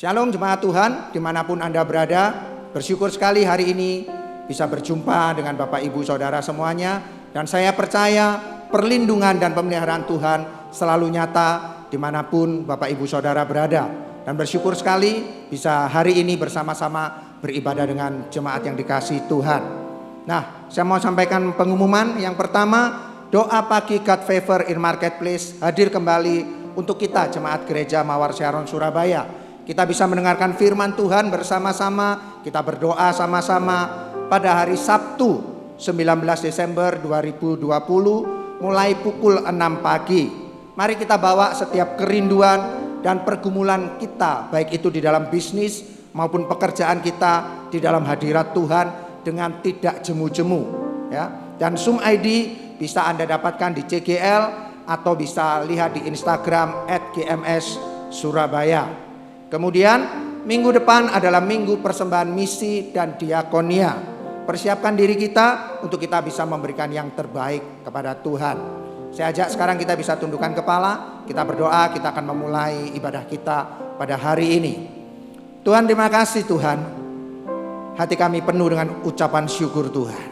Shalom jemaat Tuhan, dimanapun Anda berada. Bersyukur sekali hari ini bisa berjumpa dengan Bapak Ibu Saudara semuanya. Dan saya percaya perlindungan dan pemeliharaan Tuhan selalu nyata dimanapun Bapak Ibu Saudara berada. Dan bersyukur sekali bisa hari ini bersama-sama beribadah dengan jemaat yang dikasihi Tuhan. Nah, saya mau sampaikan pengumuman. Yang pertama, doa pagi God Favor in Marketplace hadir kembali untuk kita jemaat gereja Mawar Sharon Surabaya. Kita bisa mendengarkan firman Tuhan bersama-sama, kita berdoa sama-sama pada hari Sabtu 19 Desember 2020 mulai pukul 6 pagi. Mari kita bawa setiap kerinduan dan pergumulan kita, baik itu di dalam bisnis maupun pekerjaan kita, di dalam hadirat Tuhan dengan tidak jemu-jemu ya. Dan Zoom ID bisa Anda dapatkan di CGL atau bisa lihat di Instagram @GMS_Surabaya. Kemudian minggu depan adalah minggu persembahan misi dan diakonia. Persiapkan diri kita untuk kita bisa memberikan yang terbaik kepada Tuhan. Saya ajak sekarang kita bisa tundukkan kepala, kita berdoa, kita akan memulai ibadah kita pada hari ini. Tuhan, terima kasih Tuhan. Hati kami penuh dengan ucapan syukur Tuhan.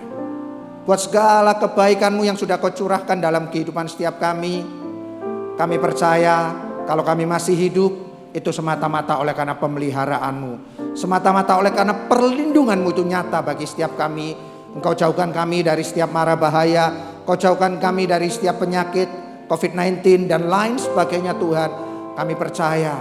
Buat segala kebaikan-Mu yang sudah Kau curahkan dalam kehidupan setiap kami. Kami percaya kalau kami masih hidup, itu semata-mata oleh karena pemeliharaan-Mu, semata-mata oleh karena perlindungan-Mu itu nyata bagi setiap kami. Engkau jauhkan kami dari setiap mara bahaya, Kau jauhkan kami dari setiap penyakit COVID-19 dan lain sebagainya Tuhan. Kami percaya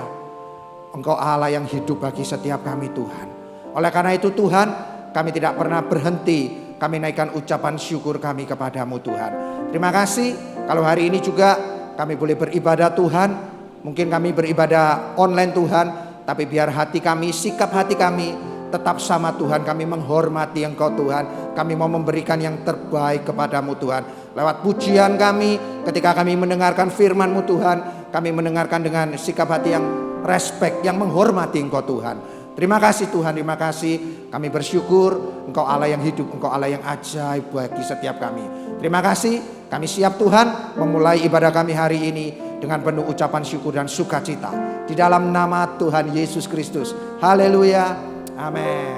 Engkau Allah yang hidup bagi setiap kami Tuhan. Oleh karena itu Tuhan, kami tidak pernah berhenti, kami naikkan ucapan syukur kami kepadamu Tuhan. Terima kasih kalau hari ini juga kami boleh beribadah Tuhan. Mungkin kami beribadah online Tuhan, tapi biar hati kami, sikap hati kami tetap sama Tuhan. Kami menghormati Engkau Tuhan. Kami mau memberikan yang terbaik kepadamu Tuhan. Lewat pujian kami, ketika kami mendengarkan firman-Mu Tuhan, kami mendengarkan dengan sikap hati yang respect, yang menghormati Engkau Tuhan. Terima kasih Tuhan, terima kasih. Kami bersyukur Engkau Allah yang hidup, Engkau Allah yang ajaib bagi setiap kami. Terima kasih, kami siap Tuhan memulai ibadah kami hari ini dengan penuh ucapan syukur dan sukacita. Di dalam nama Tuhan Yesus Kristus. Haleluya. Amin.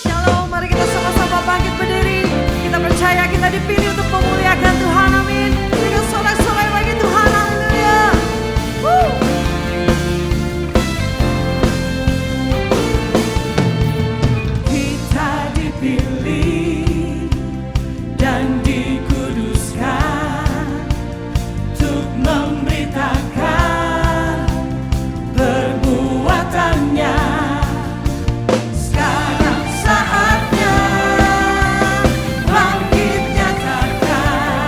Shalom, mari kita sama-sama bangkit berdiri. Kita percaya kita dipilih untuk memuliakan Tuhan. Amin. Kita sorak-sorai bagi Tuhan. Haleluya. Kita dipilih dan dikuduskan untuk memberitakan perbuatannya. Sekarang saatnya bangkit nyatakan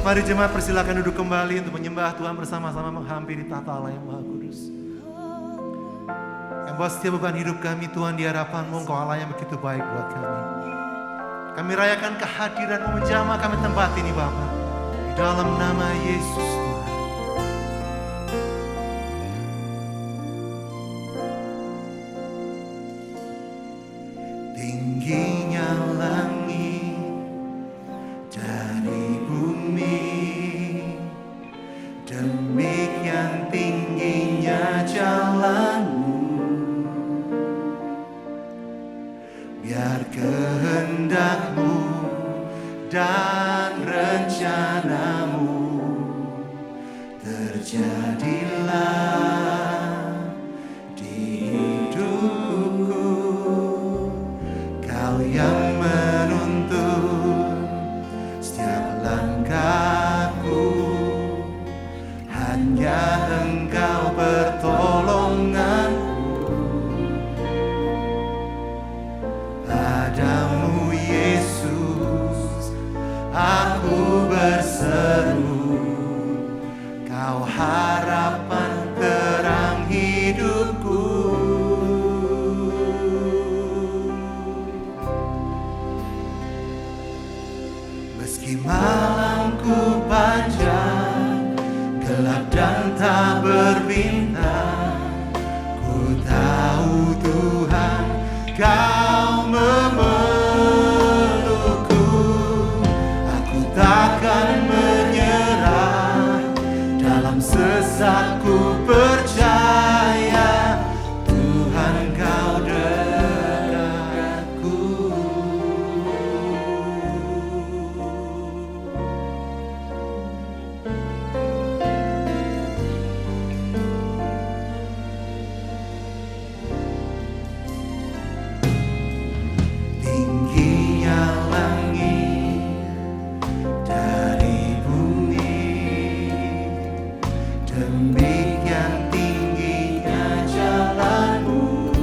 Mari jemaat persilakan duduk kembali untuk menyembah Tuhan bersama-sama menghampiri tata Allah yang Maha Kudus. Yang bahwa setiap beban hidup kami Tuhan di hadapan-Mu, Engkau Allah yang begitu baik buat kami. Kami rayakan kehadiran-Mu menjamah kami tempat ini Bapa. Di dalam nama Yesus Tuhan. Tingginya langit dari bumi, demikian tingginya jalan-Mu. Biar kehendak-Mu dan rencana-Mu terjadilah di hidupku. Kau yang menuntun setiap langkahku, hanya Engkau pertolonganku. Padamu Yesus aku berseru, Kau harapan terang hidupku. Meski malamku panjang, gelap dan tak berbintang, ku tahu Tuhan Kau memelukku. Aku takkan menyerah, dalam sesatku percaya Tuhan Kau dekatku. Tingginya langit dari bumi, demikian tingginya jalan-Mu.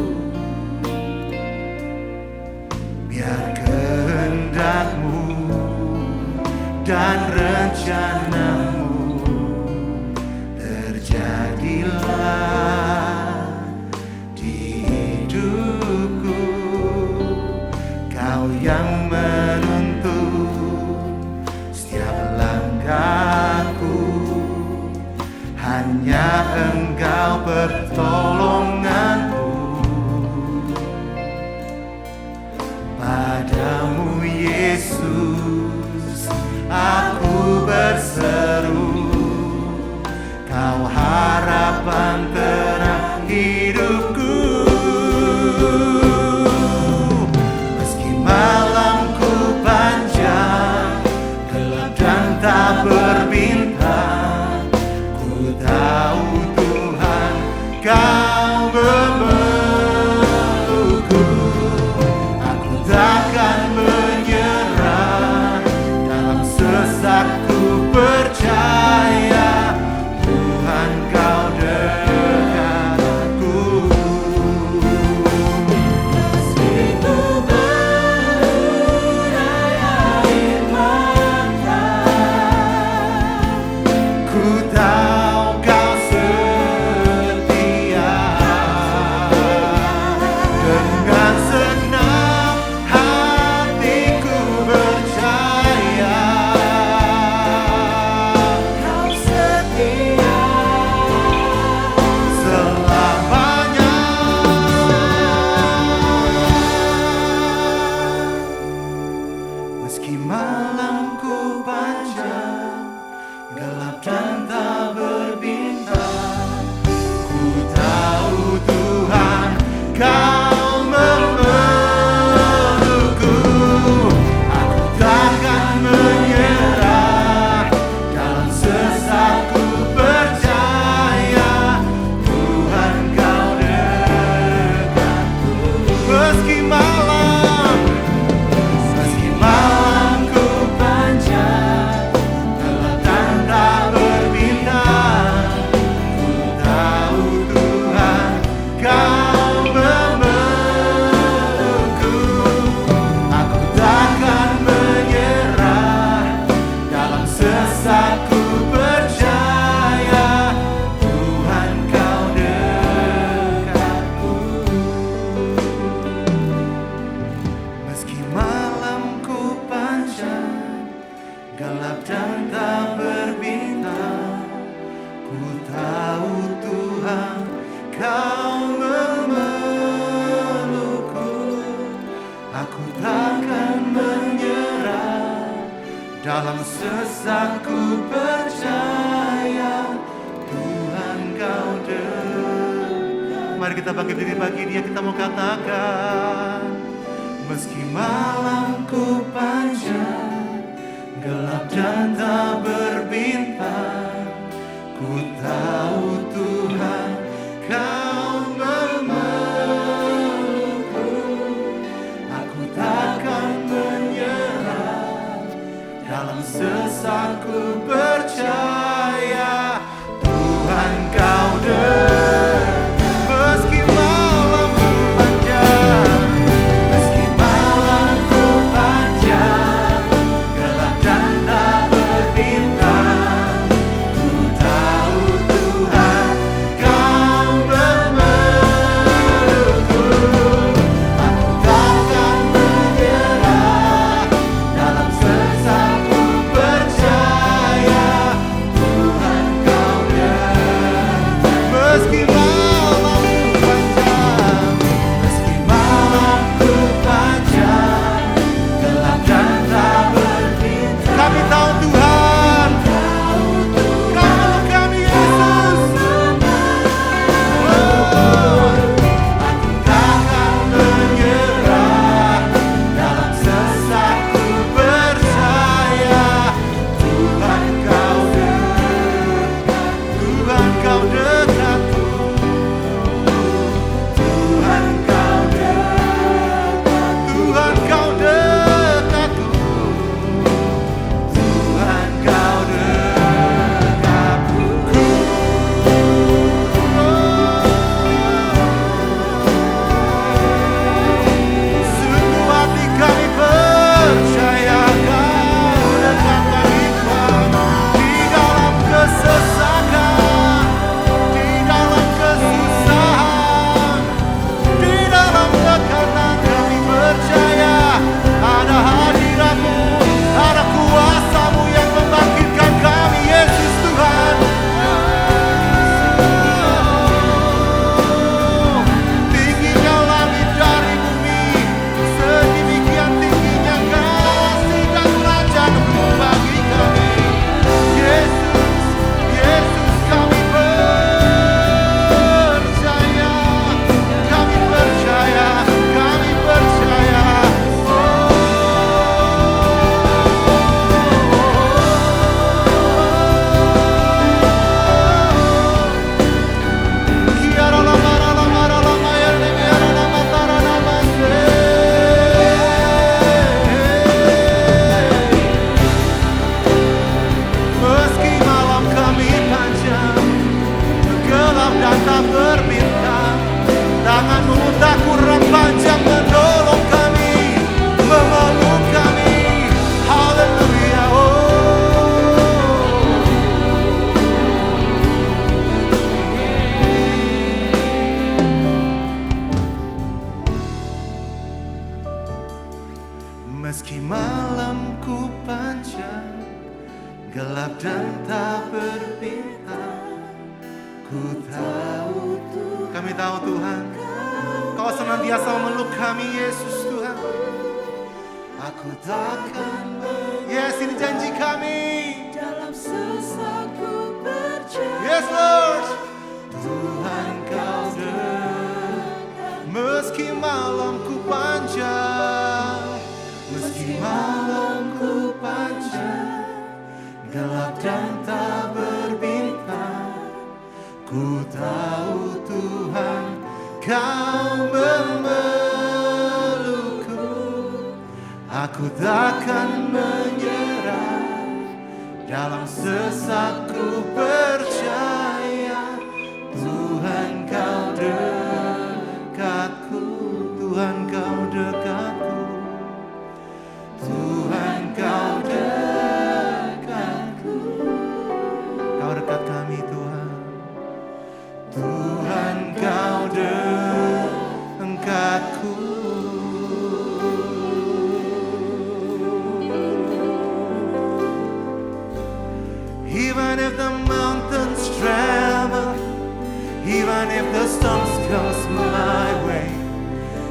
Biar kehendak-Mu dan rencana-Mu terjadilah di hidupku. Kau yang menuntun setiap langkahku, hanya Engkau pertolonganku. Padamu Yesus aku berseru, Kau harapan terang hidupku. Meski malamku panjang, gelap dan tak berbintang, ku tahu Tuhan Kau memelukku. Aku takkan menyerah, dalam sesatku percaya Tuhan Kau dekatku. Meski ku berair mata, ku tahu Kau setia. Dengan senang hatiku percaya Kau setia selamanya. Meski malamku panjang, gelap dan tak berbintang, ku tahu Tuhan Kau memelukku. Aku takkan menyerah, dalam sesatku percaya Tuhan Kau dekatku. Meski malamku panjang, gelap dan tak berbintang, ku tahu Tuhan Kau memelukku. Aku takkan menyerah, dalam sesat Dalam sesak ku percaya Tuhan kau dekat. Mari kita bangkit diri bagi Dia, kita mau katakan, meski malam ku panjang, gelap dan tak berbintang, ku tahu Tuhan kau memelukku. Aku takkan menyerah, dalam sesak ku percaya Tuhan kau dekat. Meski malam ku panjang, meski malam ku panjang, gelap dan tak berbintang, ku tahu Tuhan kau memelukku. Aku takkan menyerah, dalam sesak ku percaya Tuhan kau dekat. Meski malam ku panjang, meski malam ku panjang, gelap dan tak berbintang, kami tahu Tuhan, kau meluk kami Yesus. Aku takkan menyerah, dalam sesak ku percaya Tuhan kau dekat. Tuhan kau dekatku, Tuhan kau dekat, Tuhan kau dekatku, Tuhan kau dekatku. Sungguh hati kami percaya kau dekat bagi kami di dalam kesesakan, di dalam kesusahan, di dalam tekanan. Kami percaya ada hadirat-Mu, ada kuasa-Mu yang membangkitkan kami, Yesus Tuhan. Tingginya langit dari bumi, sedemikian tingginya kasih dan kerajaan-Mu bagi kami. Yesus, Yesus, kami percaya, kami percaya, kami percaya. Kiara lama lama lama ya kiara lama tara lama se. Meski malam kami panjang, gelap dan tak berbintang, tangan-Mu tak kurang panjang menolong kami, memeluk kami. Haleluya. Meski malamku panjang, gelap dan tak berbintang, ku tahu Tuhan. Kami tahu Tuhan, Kau senantiasa memeluk kami, Yesus Tuhan. Aku takkan yes, ini janji kami. Dalam sesak ku percaya Yes Lord. Tuhan kau dekat. Meski malamku panjang, meski malamku panjang, gelap dan tak berbintang, ku tahu Tuhan kau memelukku. Aku takkan menyerah, dalam sesak ku percaya Tuhan kau dekatku, Tuhan kau dekatku, Tuhan kau dekatku. Kau dekat kami Tuhan, Tuhan kau dekatku. Even if the mountains tremble, even if the storms comes my way,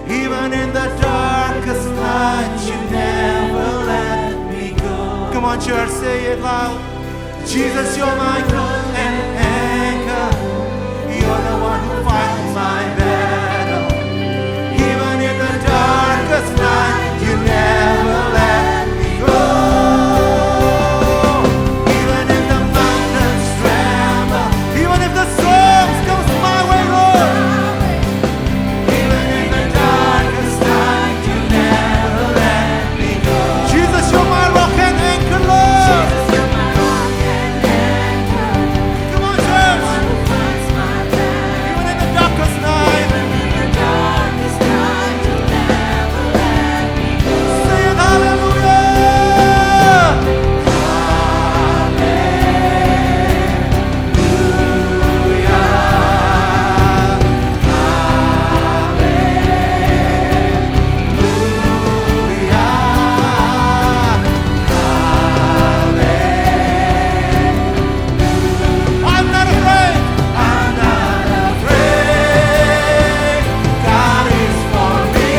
even in the darkest night, you never let me go. Come on, on, church, say it loud. Jesus, you're my rock and anchor. You're the one who fights my battle. Even in the darkest night, you never let me go. Even if the mountains tremble, even if the storms comes my way, Lord. Even in the darkest night, you never let me go. Jesus, you're my rock and anchor, Lord. Come on, church. Even in the darkest night, say it, hallelujah. I'm not afraid. I'm not afraid. God is for me.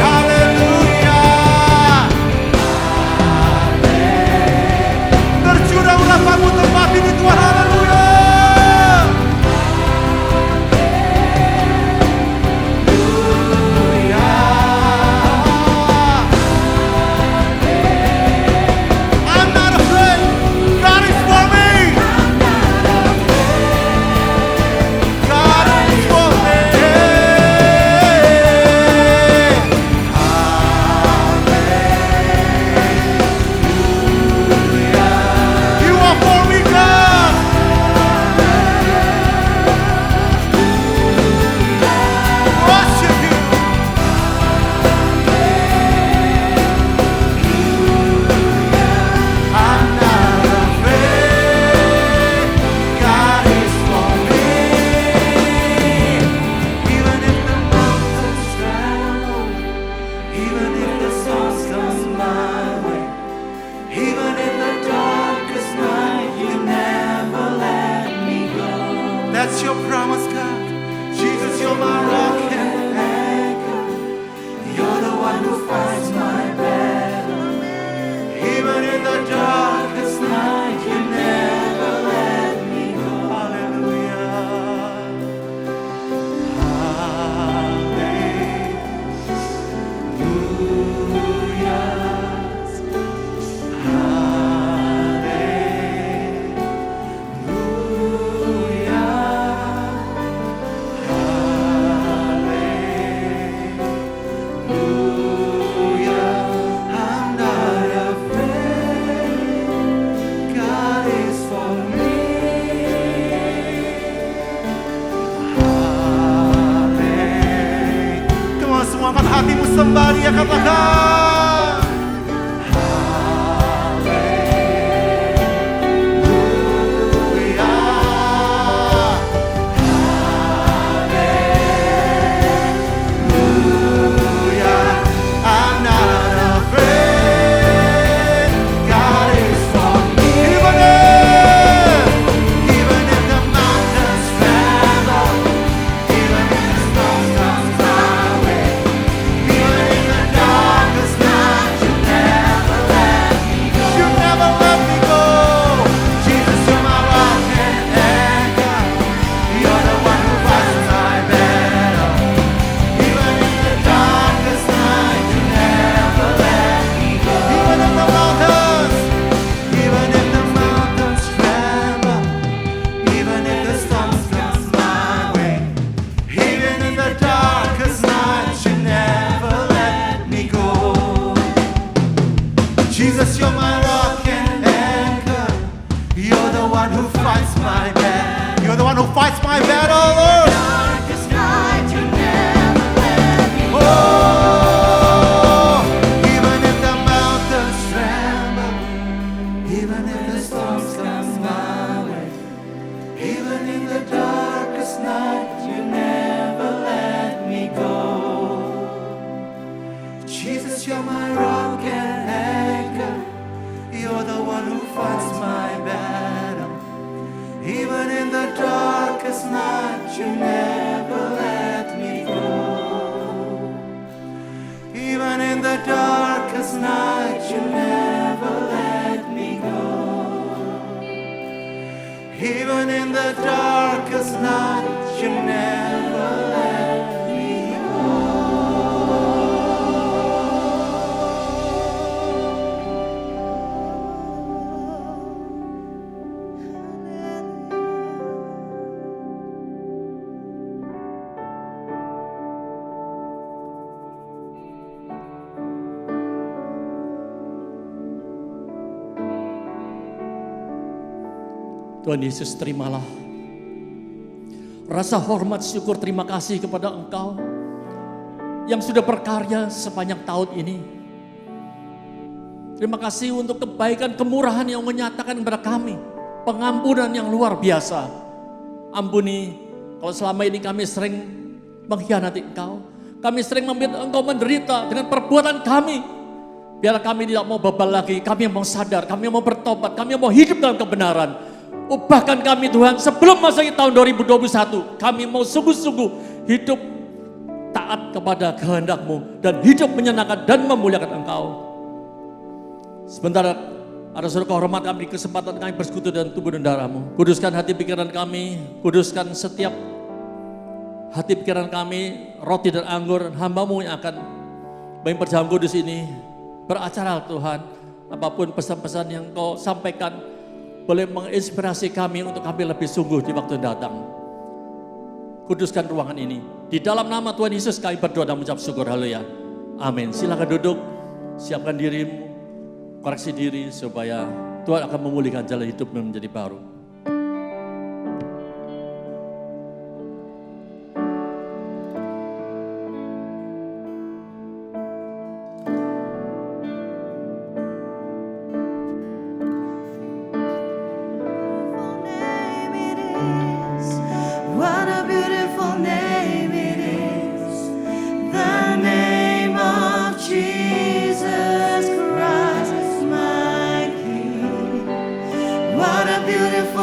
Hallelujah. Tercurah urapanmu tempat ini Tuhan. Haleluya. I'm not afraid. God is for me. God is for me. You are for me, God. Worship you. I'm not afraid. God is for me. Even if the mountains tremble, even if the storms come my way, even in the darkest night, you never let me go. That's your promise, God. Jesus, you're my rock and anchor. You're the one who fights my battle. Even in the darkest night, you never let me go. Hallelujah. I'm not afraid. God is for me. Come on, semua angkat hatimu sembah Dia, katakan. I'm not afraid. God is for me. Even if the mountains tremble, even if the storms come my way, even in the darkest night, you never let me go. You never let me go. Jesus, you're my rock and anchor. You're the one who fights my battle. Even in the darkest night, you never let me go. Even if the mountains tremble, even if the storms come my way, even in the darkest night, you never let me go. Jesus, you're my rock and anchor. You're the one who fights my battle. You're the one who fights my battle, Lord. Oh, even if the mountains tremble, even if the storms come my way, even in the darkest night, you never let me go. Jesus, you're my rock and anchor. You're the one who fights my battle. Even in the darkest night, you never let me go. Even in the darkest night, you never let me Even in the darkest night, you never let me Tuhan Yesus, terimalah rasa hormat, syukur, terima kasih kepada Engkau yang sudah berkarya sepanjang tahun ini. Terima kasih untuk kebaikan, kemurahan yang menyatakan kepada kami, pengampunan yang luar biasa. Ampuni kalau selama ini kami sering mengkhianati Engkau, kami sering membuat Engkau menderita dengan perbuatan kami. Biarlah kami tidak mau bebal lagi, kami mau sadar, kami mau bertobat, kami mau hidup dalam kebenaran. Ubahkan kami Tuhan, sebelum masa tahun 2021, kami mau sungguh-sungguh hidup taat kepada kehendak-Mu dan hidup menyenangkan dan memuliakan Engkau. Sebentar ada suruh kehormat kami, kesempatan kami bersekutu dengan tubuh dan darah-Mu. Kuduskan hati pikiran kami, kuduskan setiap hati pikiran kami, roti dan anggur, hamba-Mu yang akan perjamuan kudus ini beracara Tuhan. Apapun pesan-pesan yang Kau sampaikan, boleh menginspirasi kami untuk kami lebih sungguh di waktu yang datang. Kuduskan ruangan ini. Di dalam nama Tuhan Yesus kami berdoa dan mengucap syukur. Haleluya. Amin. Silakan duduk. Siapkan dirimu. Koreksi diri supaya Tuhan akan memulihkan jalan hidupmu menjadi baru. What a beautiful name it is, the name of Jesus Christ, my King. What a beautiful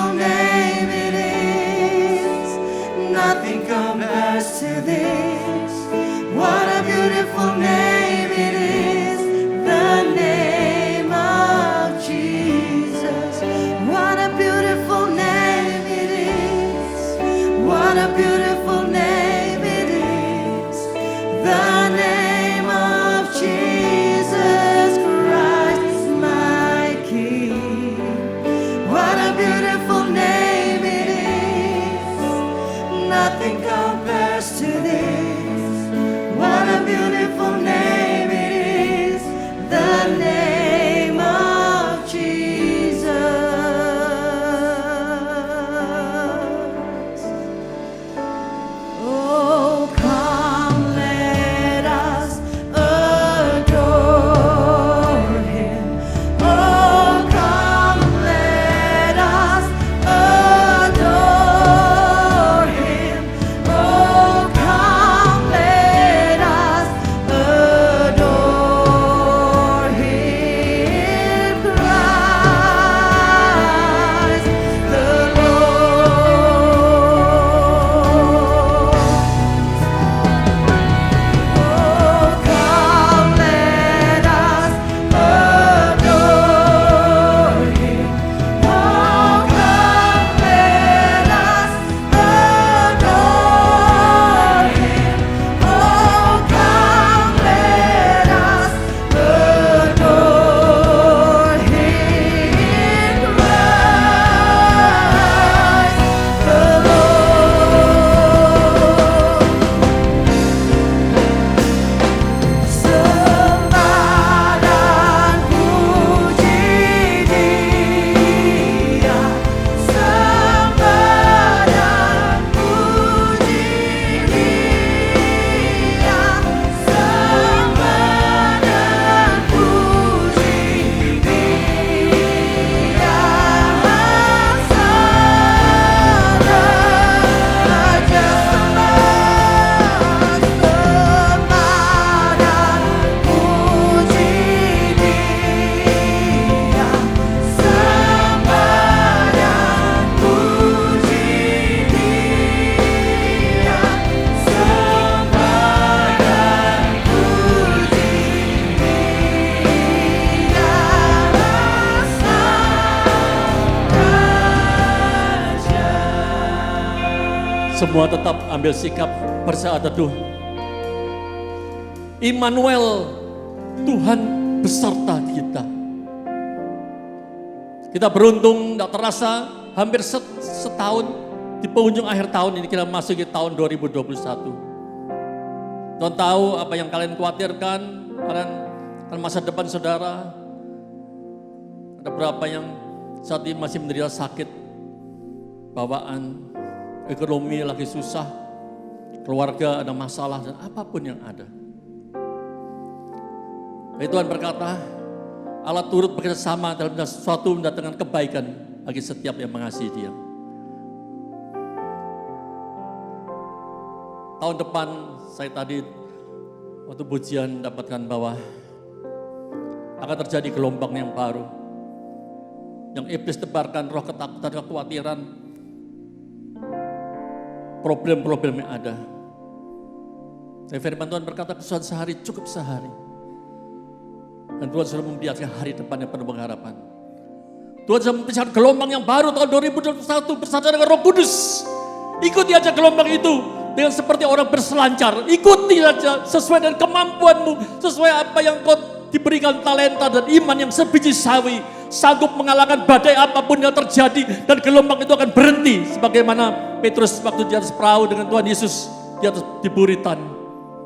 Semua tetap ambil sikap bersaat teduh. Immanuel, Tuhan beserta kita. Kita beruntung, tidak terasa hampir setahun di penghujung akhir tahun ini kita masuk ke tahun 2021. Tuhan tahu apa yang kalian khawatirkan, kalian masa depan saudara. Ada berapa yang saat ini masih menderita sakit, bawaan, ekonomi lagi susah, keluarga ada masalah, dan apapun yang ada. Tapi Tuhan berkata, Allah turut bekerjasama dalam sesuatu mendatangkan kebaikan bagi setiap yang mengasihi Dia. Tahun depan saya tadi waktu pujian dapatkan bahwa akan terjadi gelombang yang baru. Yang iblis tebarkan roh ketakutan, kekhawatiran, problem-problem yang ada. Tapi firman Tuhan berkata kesusahan sehari cukup sehari. Dan Tuhan sudah membiarkan hari depan yang penuh pengharapan. Tuhan sudah membiarkan gelombang yang baru tahun 2021 bersama dengan Roh Kudus. Ikuti aja gelombang itu dengan seperti orang berselancar. Ikuti aja sesuai dengan kemampuanmu, sesuai apa yang kau diberikan talenta dan iman yang sebiji sawi. Sanggup mengalahkan badai apapun yang terjadi dan gelombang itu akan berhenti. Sebagaimana Petrus waktu di atas perahu dengan Tuhan Yesus di atas di buritan.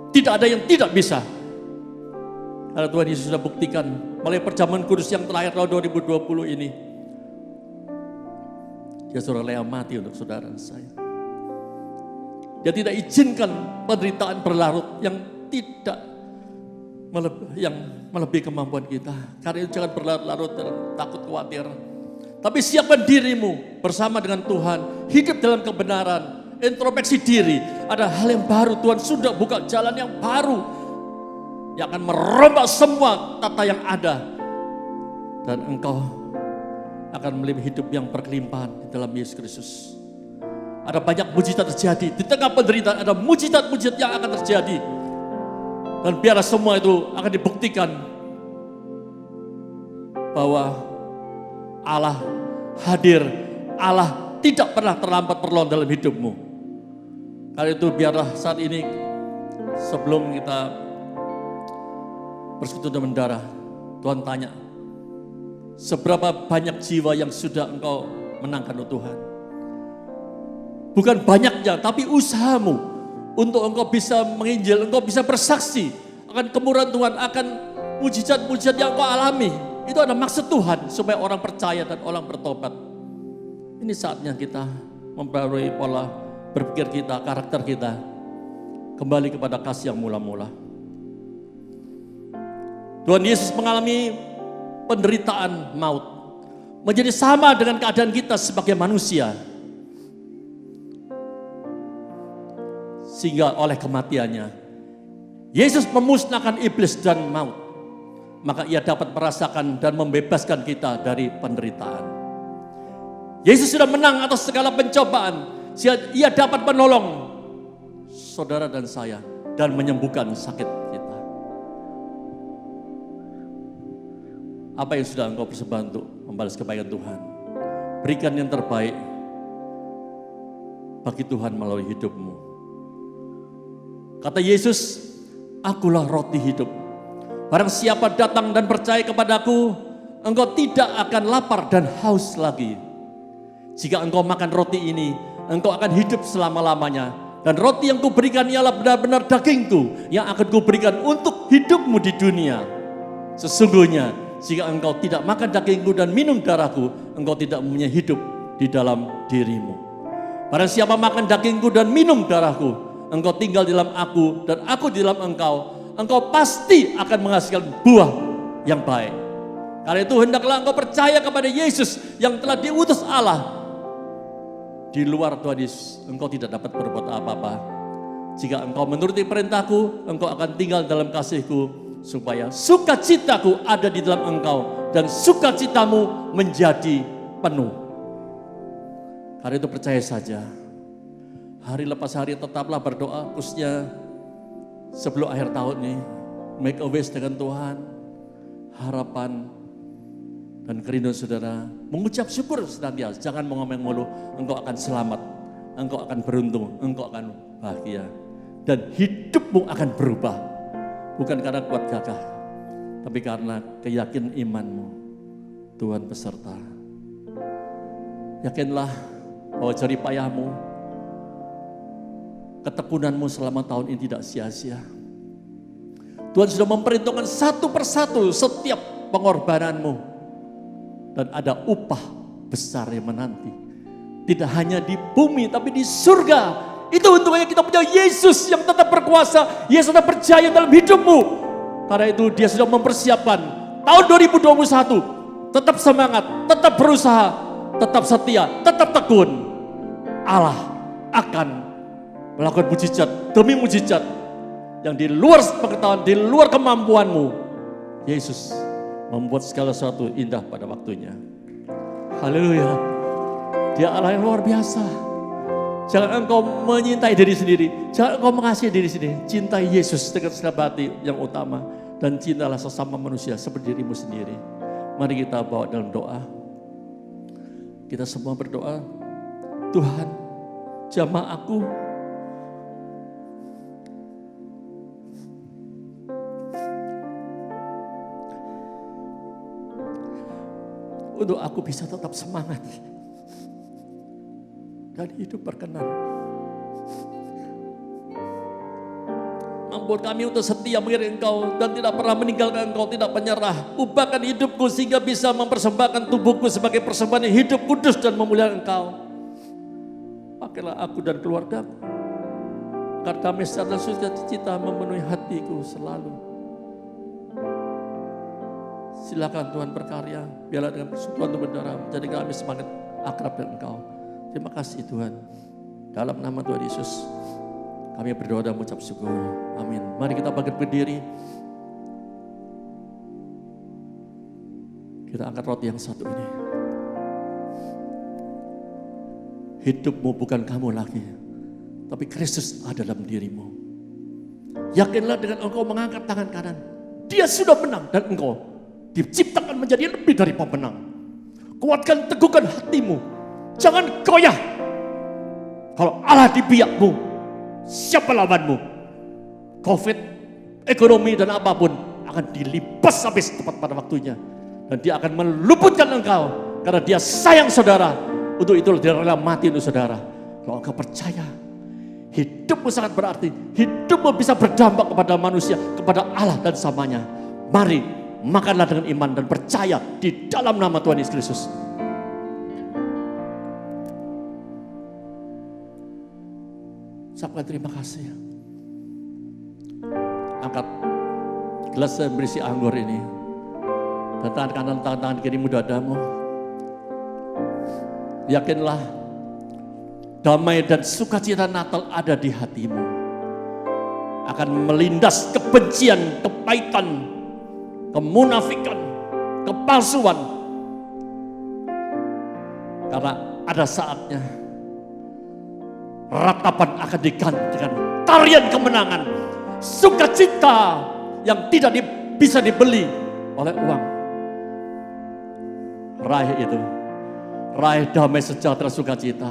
Tidak ada yang tidak bisa. Karena Tuhan Yesus sudah buktikan melalui perjamuan kudus yang terakhir tahun 2020 ini. Dia sudah rela mati untuk saudara dan saya. Dia tidak izinkan penderitaan berlarut yang tidak melebihi kemampuan kita. Karena itu jangan berlarut-larut dan takut khawatir. Tapi siapkan dirimu bersama dengan Tuhan. Hidup dalam kebenaran. Introspeksi diri. Ada hal yang baru. Tuhan sudah buka jalan yang baru. Yang akan merombak semua tata yang ada. Dan engkau akan melihat hidup yang berkelimpahan di dalam Yesus Kristus. Ada banyak mujizat terjadi. Di tengah penderitaan ada mujizat-mujizat yang akan terjadi. Dan biarlah semua itu akan dibuktikan bahwa Allah hadir. Allah tidak pernah terlambat perlawan dalam hidupmu. Karena itu biarlah saat ini sebelum kita bersekutu dan mendarah, Tuhan tanya, seberapa banyak jiwa yang sudah engkau menangkan untuk Tuhan? Bukan banyaknya, tapi usahamu untuk engkau bisa menginjil, engkau bisa bersaksi akan kemurahan Tuhan, akan mujizat-mujizat yang engkau alami. Itu ada maksud Tuhan supaya orang percaya dan orang bertobat. Ini saatnya kita memperbarui pola berpikir kita, karakter kita, kembali kepada kasih yang mula-mula. Tuhan Yesus mengalami penderitaan maut, menjadi sama dengan keadaan kita sebagai manusia. Sehingga oleh kematiannya, Yesus memusnahkan iblis dan maut. Maka ia dapat merasakan dan membebaskan kita dari penderitaan. Yesus sudah menang atas segala pencobaan. Ia dapat menolong saudara dan saya dan menyembuhkan sakit kita. Apa yang sudah engkau persembahkan untuk membalas kebaikan Tuhan? Berikan yang terbaik bagi Tuhan melalui hidupmu. Kata Yesus, akulah roti hidup. Barang siapa datang dan percaya kepadaku, engkau tidak akan lapar dan haus lagi. Jika engkau makan roti ini, engkau akan hidup selama-lamanya. Dan roti yang kuberikan ialah benar-benar dagingku yang akan kuberikan untuk hidupmu di dunia. Sesungguhnya, jika engkau tidak makan dagingku dan minum darahku, engkau tidak mempunyai hidup di dalam dirimu. Barang siapa makan dagingku dan minum darahku, engkau tinggal di dalam aku dan aku di dalam engkau, engkau pasti akan menghasilkan buah yang baik. Karena itu hendaklah engkau percaya kepada Yesus yang telah diutus Allah. Di luar Tuhan Yesus, engkau tidak dapat berbuat apa-apa. Jika engkau menuruti perintahku, engkau akan tinggal dalam kasihku, supaya sukacitaku ada di dalam engkau dan sukacitamu menjadi penuh. Karena itu percaya saja. Hari lepas hari tetaplah berdoa, khususnya sebelum akhir tahun ini. Make a wish dengan Tuhan, harapan dan kerinduan saudara. Mengucap syukur senantiasa, jangan mengomel mulu, engkau akan selamat. engkau akan beruntung, engkau akan bahagia. Dan hidupmu akan berubah. Bukan karena kuat gagah, tapi karena keyakinan imanmu. Tuhan beserta. Yakinlah bahwa jerih payahmu, ketekunanmu selama tahun ini tidak sia-sia. Tuhan sudah memperhitungkan satu persatu setiap pengorbananmu. Dan ada upah besar yang menanti. Tidak hanya di bumi tapi di surga. Itu untungnya kita punya Yesus yang tetap berkuasa. Yesus tetap percaya dalam hidupmu. Karena itu dia sudah mempersiapkan tahun 2021. Tetap semangat, tetap berusaha, tetap setia, tetap tekun. Allah akan melakukan mujizat demi mujizat yang di luar pengetahuan, di luar kemampuanmu. Yesus membuat segala sesuatu indah pada waktunya. Haleluya. Dia Allah yang luar biasa. Jangan engkau menyintai diri sendiri. Jangan engkau mengasihi diri sendiri. Cintai Yesus dengan segenap hati yang utama. Dan cintalah sesama manusia seperti dirimu sendiri. Mari kita bawa dalam doa. Kita semua berdoa. Tuhan, jamah aku untuk aku bisa tetap semangat dan hidup berkenan. Mampu kami untuk setia mengiring Engkau dan tidak pernah meninggalkan Engkau, tidak menyerah. Ubahkan hidupku sehingga bisa mempersembahkan tubuhku sebagai persembahan yang hidup kudus dan memuliakan Engkau. Pakailah aku dan keluargaku agar kami secara sukacita memenuhi hatiku selalu. Silakan Tuhan berkarya, biarlah dengan persekutuan Tuhan darah menjadi kami semakin akrab dengan Engkau. Terima kasih Tuhan. Dalam nama Tuhan Yesus, kami berdoa dan mengucap syukur. Amin. Mari kita bangkit berdiri. Kita angkat roti yang satu ini. Hidupmu bukan kamu lagi, tapi Kristus ada dalam dirimu. Yakinlah dengan engkau mengangkat tangan kanan, Dia sudah menang dan engkau diciptakan menjadi lebih dari pemenang. Kuatkan, teguhkan hatimu. Jangan goyah. Kalau Allah di pihakmu, siapa lawanmu? Covid, ekonomi dan apapun akan dilipas habis tepat pada waktunya. Dan dia akan meluputkan engkau. Karena dia sayang saudara. Untuk itu dia rela mati untuk saudara. Kalau engkau percaya, hidupmu sangat berarti. Hidupmu bisa berdampak kepada manusia, kepada Allah dan samanya. Mari, makanlah dengan iman dan percaya di dalam nama Tuhan Yesus Kristus. Ucapkan terima kasih. Angkat gelas yang berisi anggur ini. Dan tangan kanan, tangan kirimu dadamu. Yakinlah damai dan sukacita Natal ada di hatimu. Akan melindas kebencian, kepahitan, kemunafikan, kepalsuan. Karena ada saatnya ratapan akan diganti dengan tarian kemenangan, sukacita yang tidak bisa dibeli oleh uang. Raih itu, raih damai sejahtera sukacita.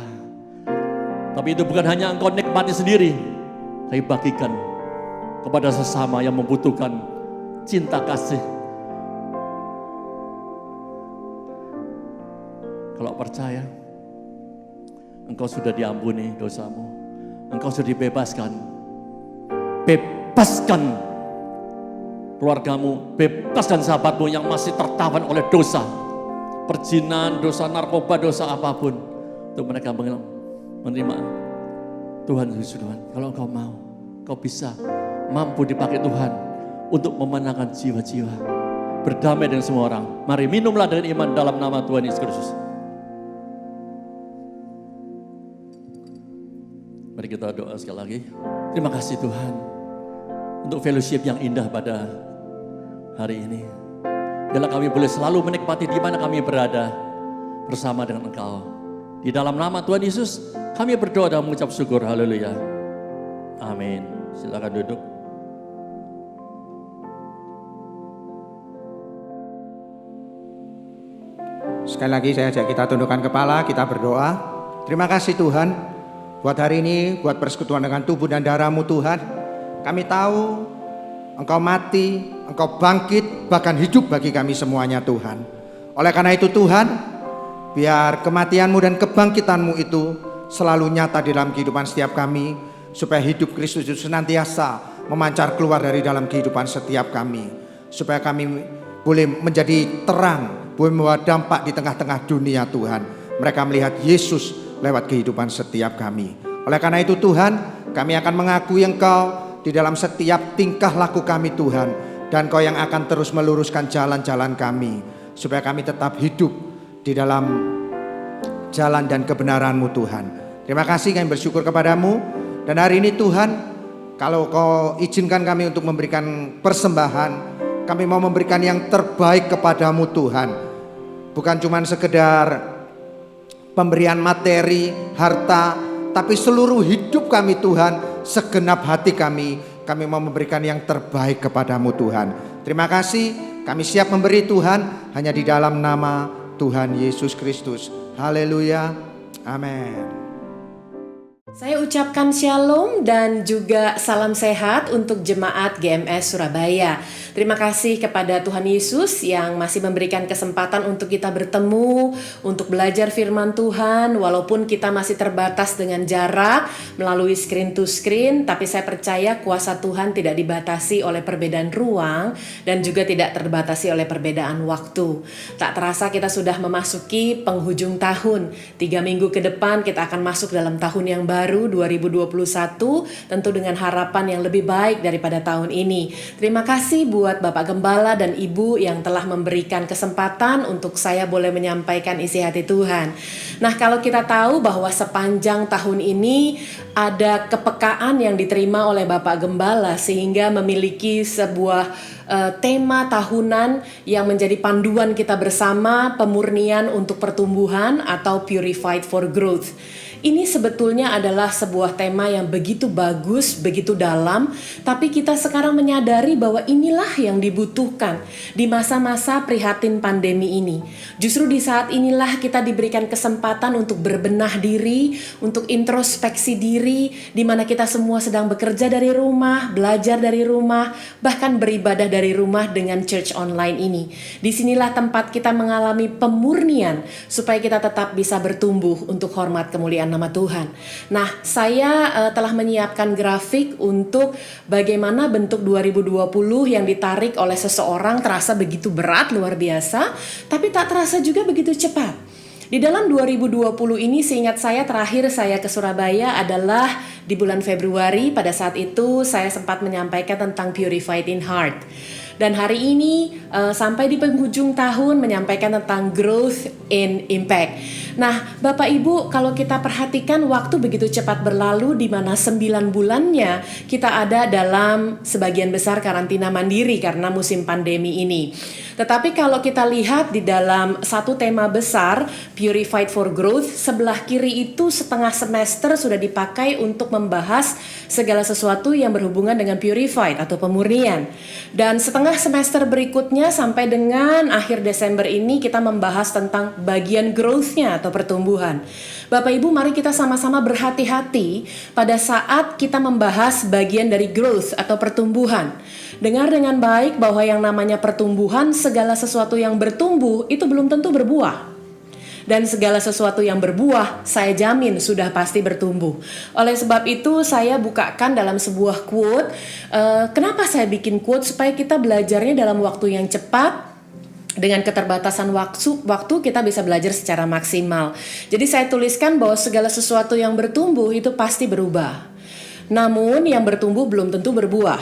Tapi itu bukan hanya engkau nikmati sendiri, tapi bagikan kepada sesama yang membutuhkan cinta kasih. Kalau percaya, engkau sudah diampuni dosamu. Engkau sudah dibebaskan. Bebaskan keluargamu, bebaskan sahabatmu yang masih tertawan oleh dosa. Perzinahan, dosa narkoba, dosa apapun. Untuk mereka menerima Tuhan Yesus Tuhan. Kalau engkau mau, engkau bisa mampu dipakai Tuhan untuk memenangkan jiwa-jiwa. Berdamai dengan semua orang. Mari minumlah dengan iman dalam nama Tuhan Yesus Kristus. Mari kita doa sekali lagi. Terima kasih Tuhan untuk fellowship yang indah pada hari ini. Biarlah kami boleh selalu menikmati di mana kami berada bersama dengan Engkau. Di dalam nama Tuhan Yesus kami berdoa dan mengucap syukur. Haleluya. Amin. Silakan duduk. Sekali lagi saya ajak kita tundukkan kepala, kita berdoa. Terima kasih Tuhan Buat hari ini, buat persekutuan dengan tubuh dan darah-Mu Tuhan, kami tahu Engkau mati, Engkau bangkit, bahkan hidup bagi kami semuanya Tuhan. Oleh karena itu Tuhan, biar kematian-Mu dan kebangkitan-Mu itu selalu nyata di dalam kehidupan setiap kami, supaya hidup Kristus itu senantiasa memancar keluar dari dalam kehidupan setiap kami, supaya kami boleh menjadi terang, boleh membawa dampak di tengah-tengah dunia Tuhan. Mereka melihat Yesus lewat kehidupan setiap kami. Oleh karena itu Tuhan, kami akan mengakui Engkau di dalam setiap tingkah laku kami Tuhan, dan Engkau yang akan terus meluruskan jalan-jalan kami, supaya kami tetap hidup di dalam jalan dan kebenaran-Mu Tuhan. Terima kasih, kami bersyukur kepadamu. Dan hari ini Tuhan, kalau Kau izinkan kami untuk memberikan persembahan, kami mau memberikan yang terbaik kepadamu Tuhan. Bukan cuma sekedar pemberian materi, harta, tapi seluruh hidup kami Tuhan, segenap hati kami mau memberikan yang terbaik kepadamu Tuhan. Terima kasih, kami siap memberi Tuhan, hanya di dalam nama Tuhan Yesus Kristus. Haleluya, amin. Saya ucapkan shalom dan juga salam sehat untuk jemaat GMS Surabaya. Terima kasih kepada Tuhan Yesus yang masih memberikan kesempatan untuk kita bertemu, untuk belajar firman Tuhan, walaupun kita masih terbatas dengan jarak melalui screen to screen, tapi saya percaya kuasa Tuhan tidak dibatasi oleh perbedaan ruang dan juga tidak terbatasi oleh perbedaan waktu. Tak terasa kita sudah memasuki penghujung tahun. 3 minggu ke depan kita akan masuk dalam tahun yang baru 2021, tentu dengan harapan yang lebih baik daripada tahun ini. Terima kasih buat Bapak Gembala dan Ibu yang telah memberikan kesempatan untuk saya boleh menyampaikan isi hati Tuhan. Nah, kalau kita tahu bahwa sepanjang tahun ini ada kepekaan yang diterima oleh Bapak Gembala sehingga memiliki sebuah tema tahunan yang menjadi panduan kita bersama, pemurnian untuk pertumbuhan atau Purified for Growth. Ini sebetulnya adalah sebuah tema yang begitu bagus, begitu dalam, tapi kita sekarang menyadari bahwa inilah yang dibutuhkan di masa-masa prihatin pandemi ini. Justru di saat inilah kita diberikan kesempatan untuk berbenah diri, untuk introspeksi diri, di mana kita semua sedang bekerja dari rumah, belajar dari rumah, bahkan beribadah dari rumah dengan church online ini. Disinilah tempat kita mengalami pemurnian supaya kita tetap bisa bertumbuh untuk hormat kemuliaan nama Tuhan. Nah, saya telah menyiapkan grafik untuk bagaimana bentuk 2020 yang ditarik oleh seseorang terasa begitu berat, luar biasa, tapi tak terasa juga begitu cepat. Di dalam 2020 ini, seingat saya terakhir saya ke Surabaya adalah di bulan Februari. Pada saat itu saya sempat menyampaikan tentang Purified in Heart. Dan hari ini sampai di penghujung tahun menyampaikan tentang Growth in Impact. Nah, Bapak Ibu, kalau kita perhatikan waktu begitu cepat berlalu, di mana 9 bulannya kita ada dalam sebagian besar karantina mandiri karena musim pandemi ini. Tetapi kalau kita lihat di dalam satu tema besar, Purified for Growth, sebelah kiri itu setengah semester sudah dipakai untuk membahas segala sesuatu yang berhubungan dengan purified atau pemurnian. Dan setengah semester berikutnya sampai dengan akhir Desember ini kita membahas tentang bagian growth-nya atau pertumbuhan. Bapak Ibu, mari kita sama-sama berhati-hati pada saat kita membahas bagian dari growth atau pertumbuhan. Dengar dengan baik bahwa yang namanya pertumbuhan, segala sesuatu yang bertumbuh itu belum tentu berbuah. Dan segala sesuatu yang berbuah, saya jamin sudah pasti bertumbuh. Oleh sebab itu, saya bukakan dalam sebuah quote. Kenapa saya bikin quote? Supaya kita belajarnya dalam waktu yang cepat. Dengan keterbatasan waktu kita bisa belajar secara maksimal. Jadi saya tuliskan bahwa segala sesuatu yang bertumbuh itu pasti berubah. Namun yang bertumbuh belum tentu berbuah.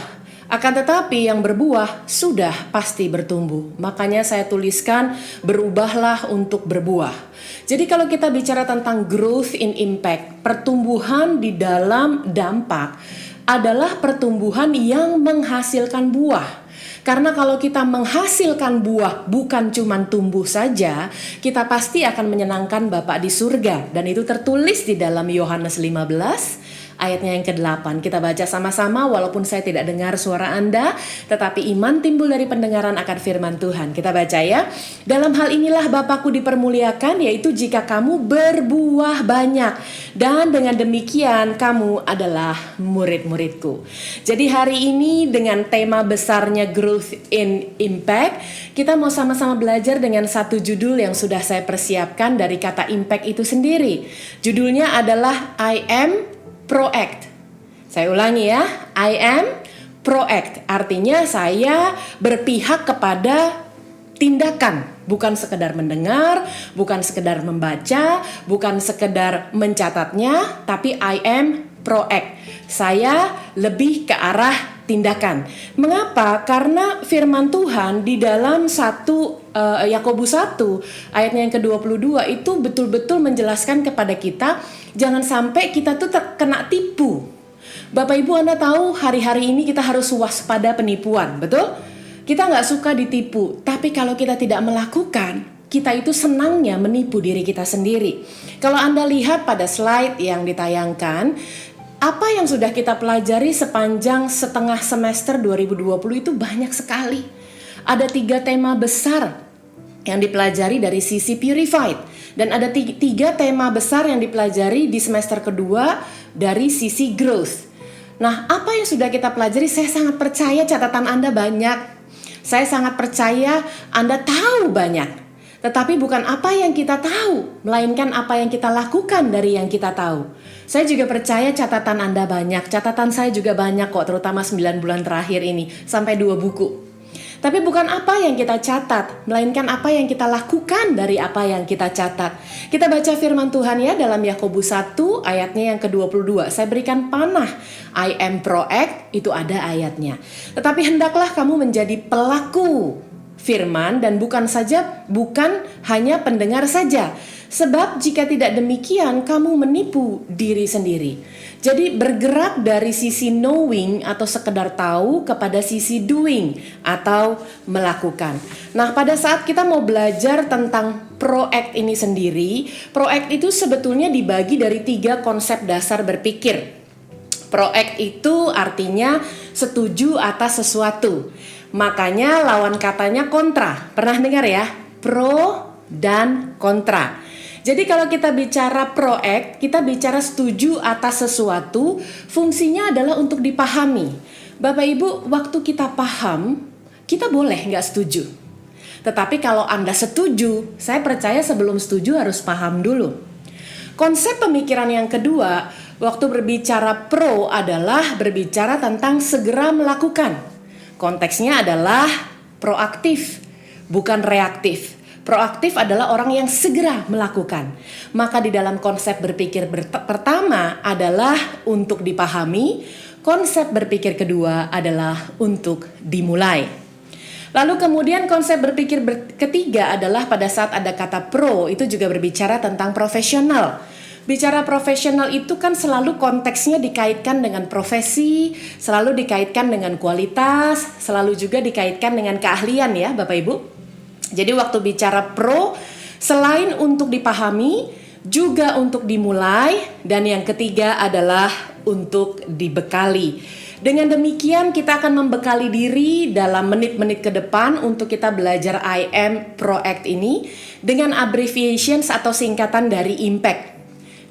Akan tetapi yang berbuah sudah pasti bertumbuh. Makanya saya tuliskan berubahlah untuk berbuah. Jadi kalau kita bicara tentang growth in impact, pertumbuhan di dalam dampak adalah pertumbuhan yang menghasilkan buah. Karena kalau kita menghasilkan buah bukan cuma tumbuh saja, kita pasti akan menyenangkan Bapa di surga. Dan itu tertulis di dalam Yohanes 15 ayatnya yang ke-8. Kita baca sama-sama walaupun saya tidak dengar suara Anda, tetapi iman timbul dari pendengaran akan firman Tuhan. Kita baca ya. Dalam hal inilah Bapakku dipermuliakan, yaitu jika kamu berbuah banyak, dan dengan demikian kamu adalah murid-muridku. Jadi hari ini dengan tema besarnya Growth in Impact, kita mau sama-sama belajar dengan satu judul yang sudah saya persiapkan dari kata impact itu sendiri. Judulnya adalah I am proact. Saya ulangi ya, I am proact. Artinya saya berpihak kepada tindakan, bukan sekedar mendengar, bukan sekedar membaca, bukan sekedar mencatatnya, tapi I am proact. Saya lebih ke arah tindakan. Mengapa? Karena firman Tuhan di dalam Yakobus 1 ayatnya yang ke-22 itu betul-betul menjelaskan kepada kita jangan sampai kita tuh terkena tipu. Bapak Ibu, Anda tahu hari-hari ini kita harus waspada penipuan, betul? Kita nggak suka ditipu, tapi kalau kita tidak melakukan, kita itu senangnya menipu diri kita sendiri. Kalau Anda lihat pada slide yang ditayangkan, apa yang sudah kita pelajari sepanjang setengah semester 2020 itu banyak sekali. Ada 3 tema besar yang dipelajari dari sisi purified, dan ada 3 tema besar yang dipelajari di semester kedua dari sisi growth. Nah, apa yang sudah kita pelajari, saya sangat percaya catatan Anda banyak. Saya sangat percaya Anda tahu banyak, tetapi bukan apa yang kita tahu, melainkan apa yang kita lakukan dari yang kita tahu. Saya juga percaya catatan Anda banyak, catatan saya juga banyak kok, terutama 9 bulan terakhir ini, sampai 2 buku. Tapi bukan apa yang kita catat, melainkan apa yang kita lakukan dari apa yang kita catat. Kita baca firman Tuhan ya dalam Yakobus 1 ayatnya yang ke-22. Saya berikan panah, I am proact, itu ada ayatnya. Tetapi hendaklah kamu menjadi pelaku firman dan bukan hanya pendengar saja. Sebab jika tidak demikian kamu menipu diri sendiri. Jadi bergerak dari sisi knowing atau sekedar tahu kepada sisi doing atau melakukan. Nah, pada saat kita mau belajar tentang proact ini sendiri, proact itu sebetulnya dibagi dari 3 konsep dasar berpikir. Proact itu artinya setuju atas sesuatu. Makanya lawan katanya kontra. Pernah dengar ya? Pro dan kontra. Jadi kalau kita bicara proact, kita bicara setuju atas sesuatu, fungsinya adalah untuk dipahami. Bapak Ibu, waktu kita paham, kita boleh nggak setuju. Tetapi kalau Anda setuju, saya percaya sebelum setuju harus paham dulu. Konsep pemikiran yang kedua, waktu berbicara pro adalah berbicara tentang segera melakukan. Konteksnya adalah proaktif, bukan reaktif. Proaktif adalah orang yang segera melakukan. Maka di dalam konsep berpikir pertama adalah untuk dipahami, konsep berpikir kedua adalah untuk dimulai. Lalu kemudian konsep berpikir ketiga adalah pada saat ada kata pro, itu juga berbicara tentang profesional. Bicara profesional itu kan selalu konteksnya dikaitkan dengan profesi, selalu dikaitkan dengan kualitas, selalu juga dikaitkan dengan keahlian ya Bapak Ibu. Jadi waktu bicara pro, selain untuk dipahami, juga untuk dimulai, dan yang ketiga adalah untuk dibekali. Dengan demikian kita akan membekali diri dalam menit-menit ke depan untuk kita belajar I am proact ini dengan abbreviations atau singkatan dari impact.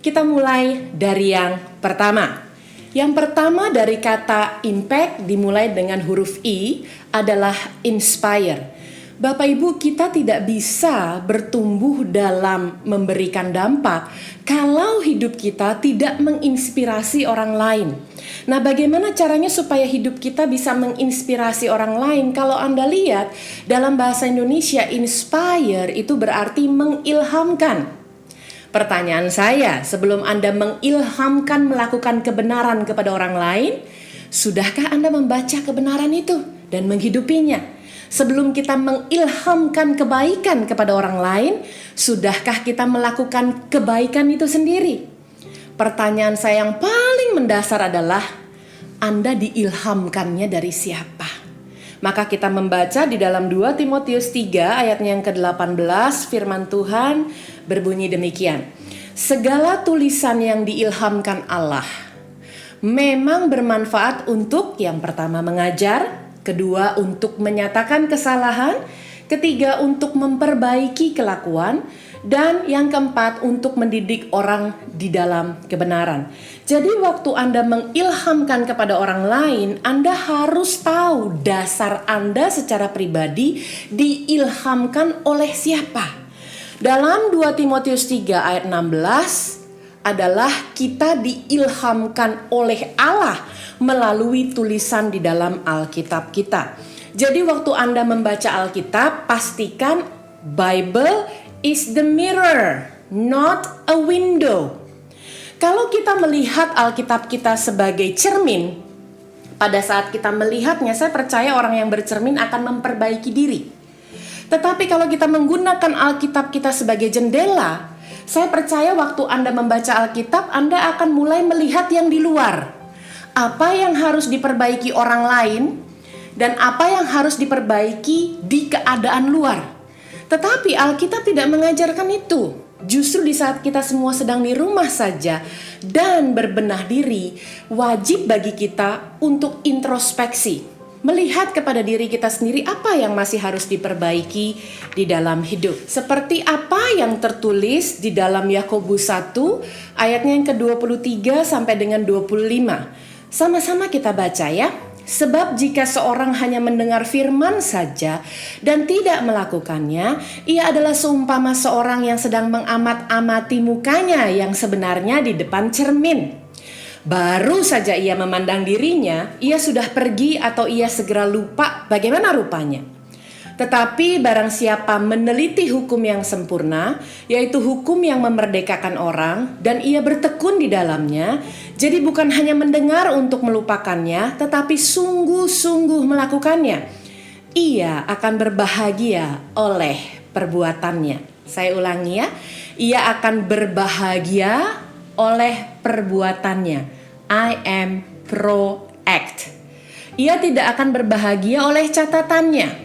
Kita mulai dari yang pertama. Yang pertama dari kata impact dimulai dengan huruf I adalah inspire. Bapak Ibu, kita tidak bisa bertumbuh dalam memberikan dampak kalau hidup kita tidak menginspirasi orang lain. Nah, bagaimana caranya supaya hidup kita bisa menginspirasi orang lain? Kalau Anda lihat dalam bahasa Indonesia, inspire itu berarti mengilhamkan. Pertanyaan saya, sebelum Anda mengilhamkan melakukan kebenaran kepada orang lain, sudahkah Anda membaca kebenaran itu dan menghidupinya? Sebelum kita mengilhamkan kebaikan kepada orang lain, sudahkah kita melakukan kebaikan itu sendiri? Pertanyaan saya yang paling mendasar adalah, Anda diilhamkannya dari siapa? Maka kita membaca di dalam 2 Timotius 3 ayatnya yang ke-18, firman Tuhan berbunyi demikian. Segala tulisan yang diilhamkan Allah memang bermanfaat untuk yang pertama mengajar, kedua untuk menyatakan kesalahan, ketiga untuk memperbaiki kelakuan, dan yang keempat untuk mendidik orang di dalam kebenaran. Jadi waktu Anda mengilhamkan kepada orang lain, Anda harus tahu dasar Anda secara pribadi diilhamkan oleh siapa. Dalam 2 Timotius 3 ayat 16 adalah kita diilhamkan oleh Allah melalui tulisan di dalam Alkitab kita. Jadi waktu Anda membaca Alkitab, pastikan Bible is the mirror, not a window. Kalau kita melihat Alkitab kita sebagai cermin, pada saat kita melihatnya, saya percaya orang yang bercermin akan memperbaiki diri. Tetapi kalau kita menggunakan Alkitab kita sebagai jendela, saya percaya waktu Anda membaca Alkitab, Anda akan mulai melihat yang di luar. Apa yang harus diperbaiki orang lain, dan apa yang harus diperbaiki di keadaan luar. Tetapi Alkitab tidak mengajarkan itu. Justru di saat kita semua sedang di rumah saja dan berbenah diri, wajib bagi kita untuk introspeksi. Melihat kepada diri kita sendiri apa yang masih harus diperbaiki di dalam hidup. Seperti apa yang tertulis di dalam Yakobus 1 ayatnya yang ke-23 sampai dengan 25. Sama-sama kita baca ya. Sebab jika seorang hanya mendengar firman saja dan tidak melakukannya, ia adalah seumpama seorang yang sedang mengamat-amati mukanya yang sebenarnya di depan cermin. Baru saja ia memandang dirinya, ia sudah pergi atau ia segera lupa bagaimana rupanya. Tetapi barang siapa meneliti hukum yang sempurna, yaitu hukum yang memerdekakan orang, dan ia bertekun di dalamnya, jadi bukan hanya mendengar untuk melupakannya, tetapi sungguh-sungguh melakukannya, ia akan berbahagia oleh perbuatannya. Saya ulangi ya, ia akan berbahagia oleh perbuatannya. I am pro-act. Ia tidak akan berbahagia oleh catatannya.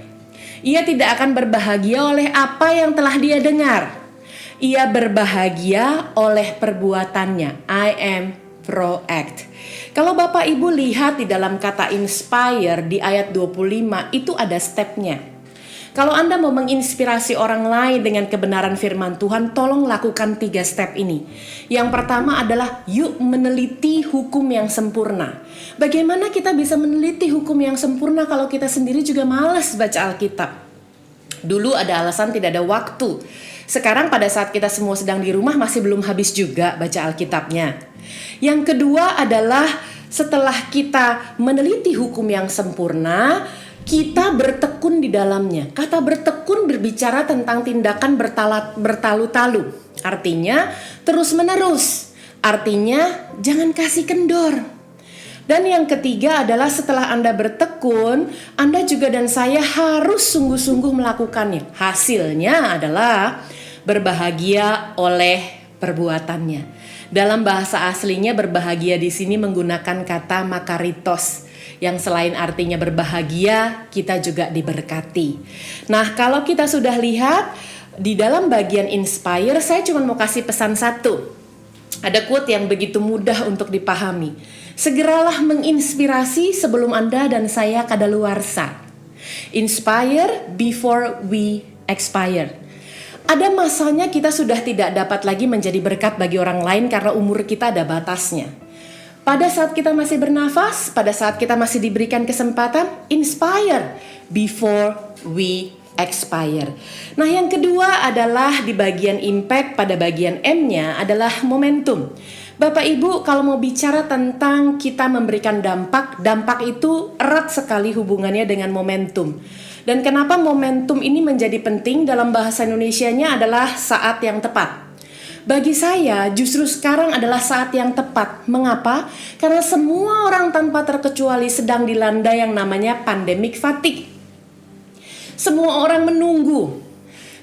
Ia tidak akan berbahagia oleh apa yang telah dia dengar. Ia berbahagia oleh perbuatannya. I am pro-act. Kalau Bapak Ibu lihat di dalam kata inspire di ayat 25, itu ada stepnya. Kalau Anda mau menginspirasi orang lain dengan kebenaran firman Tuhan, tolong lakukan 3 step ini. Yang pertama adalah yuk meneliti hukum yang sempurna. Bagaimana kita bisa meneliti hukum yang sempurna kalau kita sendiri juga malas baca Alkitab? Dulu ada alasan tidak ada waktu. Sekarang pada saat kita semua sedang di rumah masih belum habis juga baca Alkitabnya. Yang kedua adalah setelah kita meneliti hukum yang sempurna, kita bertekun di dalamnya. Kata bertekun berbicara tentang tindakan bertalu-talu. Artinya terus menerus. Artinya jangan kasih kendor. Dan yang ketiga adalah setelah Anda bertekun, Anda juga dan saya harus sungguh-sungguh melakukannya. Hasilnya adalah berbahagia oleh perbuatannya. Dalam bahasa aslinya berbahagia di sini menggunakan kata makaritos, yang selain artinya berbahagia, kita juga diberkati. Nah, kalau kita sudah lihat di dalam bagian inspire, saya cuma mau kasih pesan satu. Ada quote yang begitu mudah untuk dipahami. Segeralah menginspirasi sebelum Anda dan saya kadaluarsa. Inspire before we expire. Ada masanya kita sudah tidak dapat lagi menjadi berkat bagi orang lain karena umur kita ada batasnya. Pada saat kita masih bernafas, pada saat kita masih diberikan kesempatan, inspire before we expire. Nah, yang kedua adalah di bagian impact, pada bagian M-nya adalah momentum. Bapak Ibu, kalau mau bicara tentang kita memberikan dampak itu erat sekali hubungannya dengan momentum. Dan kenapa momentum ini menjadi penting dalam bahasa Indonesianya adalah saat yang tepat. Bagi saya justru sekarang adalah saat yang tepat. Mengapa? Karena semua orang tanpa terkecuali sedang dilanda yang namanya pandemic fatigue. Semua orang menunggu.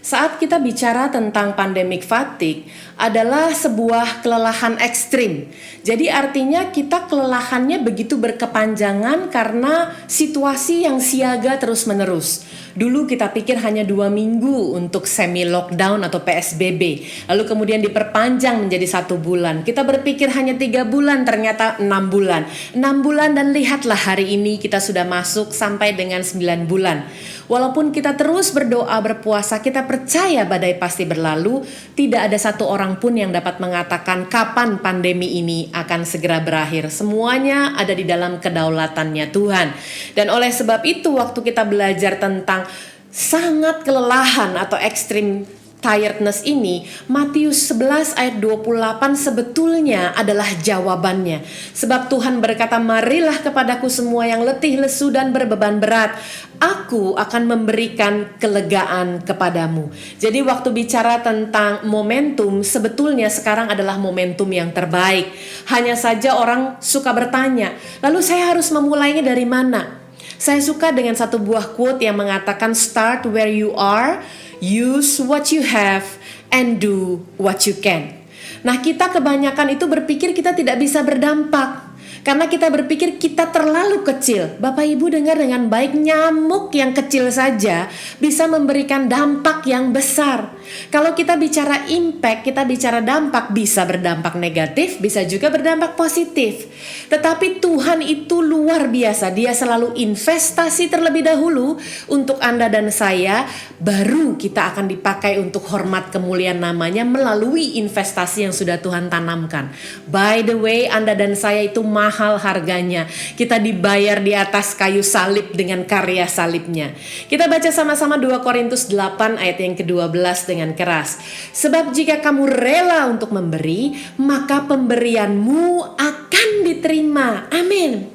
Saat kita bicara tentang pandemic fatigue adalah sebuah kelelahan ekstrim. Jadi artinya kita kelelahannya begitu berkepanjangan karena situasi yang siaga terus-menerus. Dulu kita pikir hanya 2 minggu untuk semi lockdown atau PSBB. Lalu kemudian diperpanjang menjadi 1 bulan. Kita berpikir hanya 3 bulan, ternyata 6 bulan. 6 bulan dan lihatlah hari ini kita sudah masuk sampai dengan 9 bulan. Walaupun kita terus berdoa, berpuasa, kita percaya badai pasti berlalu, tidak ada satu orang pun yang dapat mengatakan kapan pandemi ini akan segera berakhir. Semuanya ada di dalam kedaulatannya Tuhan. Dan oleh sebab itu waktu kita belajar tentang sangat kelelahan atau extreme tiredness ini, Matius 11 ayat 28 sebetulnya adalah jawabannya. Sebab Tuhan berkata, marilah kepadaku semua yang letih, lesu dan berbeban berat, aku akan memberikan kelegaan kepadamu. Jadi waktu bicara tentang momentum, sebetulnya sekarang adalah momentum yang terbaik. Hanya saja orang suka bertanya, lalu saya harus memulainya dari mana? Saya suka dengan satu buah quote yang mengatakan, start where you are, use what you have, and do what you can. Nah, kita kebanyakan itu berpikir kita tidak bisa berdampak. Karena kita berpikir kita terlalu kecil. Bapak Ibu dengar dengan baik, nyamuk yang kecil saja bisa memberikan dampak yang besar. Kalau kita bicara impact, kita bicara dampak, bisa berdampak negatif, bisa juga berdampak positif. Tetapi Tuhan itu luar biasa. Dia selalu investasi terlebih dahulu untuk Anda dan saya, baru kita akan dipakai untuk hormat kemuliaan namanya melalui investasi yang sudah Tuhan tanamkan. By the way, Anda dan saya itu mahal harganya. Kita dibayar di atas kayu salib dengan karya salibnya. Kita baca sama-sama 2 Korintus 8 ayat yang ke-12 dengan keras. Sebab jika kamu rela untuk memberi, maka pemberianmu akan diterima. Amin.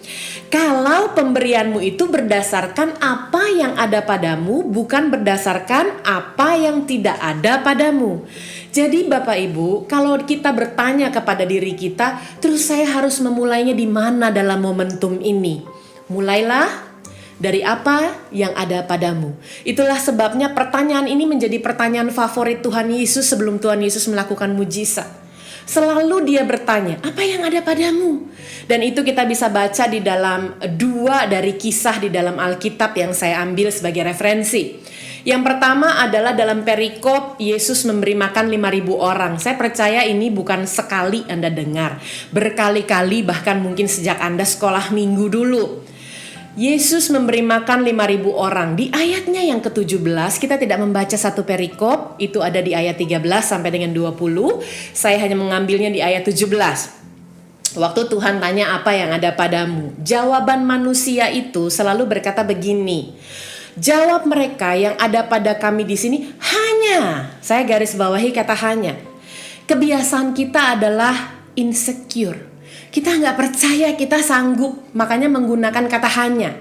Kalau pemberianmu itu berdasarkan apa yang ada padamu, bukan berdasarkan apa yang tidak ada padamu. Jadi Bapak Ibu, kalau kita bertanya kepada diri kita, terus saya harus memulainya di mana dalam momentum ini? Mulailah dari apa yang ada padamu. Itulah sebabnya pertanyaan ini menjadi pertanyaan favorit Tuhan Yesus sebelum Tuhan Yesus melakukan mujizat. Selalu dia bertanya, apa yang ada padamu? Dan itu kita bisa baca di dalam 2 dari kisah di dalam Alkitab yang saya ambil sebagai referensi. Yang pertama adalah dalam perikop Yesus memberi makan 5.000 orang. Saya percaya ini bukan sekali Anda dengar, berkali-kali, bahkan mungkin sejak Anda sekolah minggu dulu. Yesus memberi makan 5.000 orang. Di ayatnya yang ke-17 kita tidak membaca satu perikop, itu ada di ayat 13 sampai dengan 20. Saya hanya mengambilnya di ayat 17. Waktu Tuhan tanya apa yang ada padamu, jawaban manusia itu selalu berkata begini. Jawab mereka yang ada pada kami di sini hanya, saya garis bawahi kata hanya. Kebiasaan kita adalah insecure. Kita nggak percaya kita sanggup, makanya menggunakan kata hanya.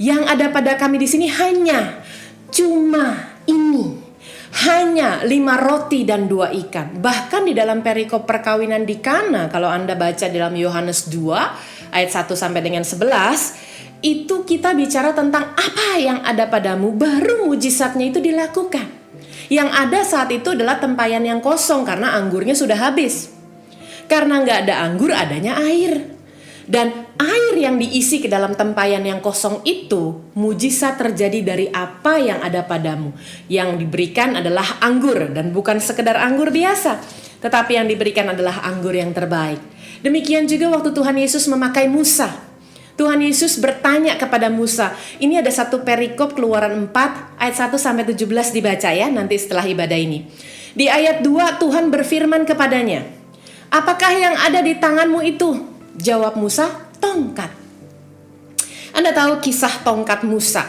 Yang ada pada kami di sini hanya, cuma ini. Hanya 5 roti dan 2 ikan. Bahkan di dalam perikop perkawinan di Kana, kalau Anda baca dalam Yohanes 2 ayat 1 sampai dengan 11, itu kita bicara tentang apa yang ada padamu, baru mujizatnya itu dilakukan. Yang ada saat itu adalah tempayan yang kosong karena anggurnya sudah habis. Karena nggak ada anggur, adanya air. Dan air yang diisi ke dalam tempayan yang kosong itu, mujizat terjadi dari apa yang ada padamu. Yang diberikan adalah anggur, dan bukan sekedar anggur biasa, tetapi yang diberikan adalah anggur yang terbaik. Demikian juga waktu Tuhan Yesus memakai Musa. Tuhan Yesus bertanya kepada Musa. Ini ada satu perikop Keluaran 4 ayat 1 sampai 17 dibaca ya nanti setelah ibadah ini. Di ayat 2 Tuhan berfirman kepadanya, apakah yang ada di tanganmu itu? Jawab Musa, tongkat. Anda tahu kisah tongkat Musa.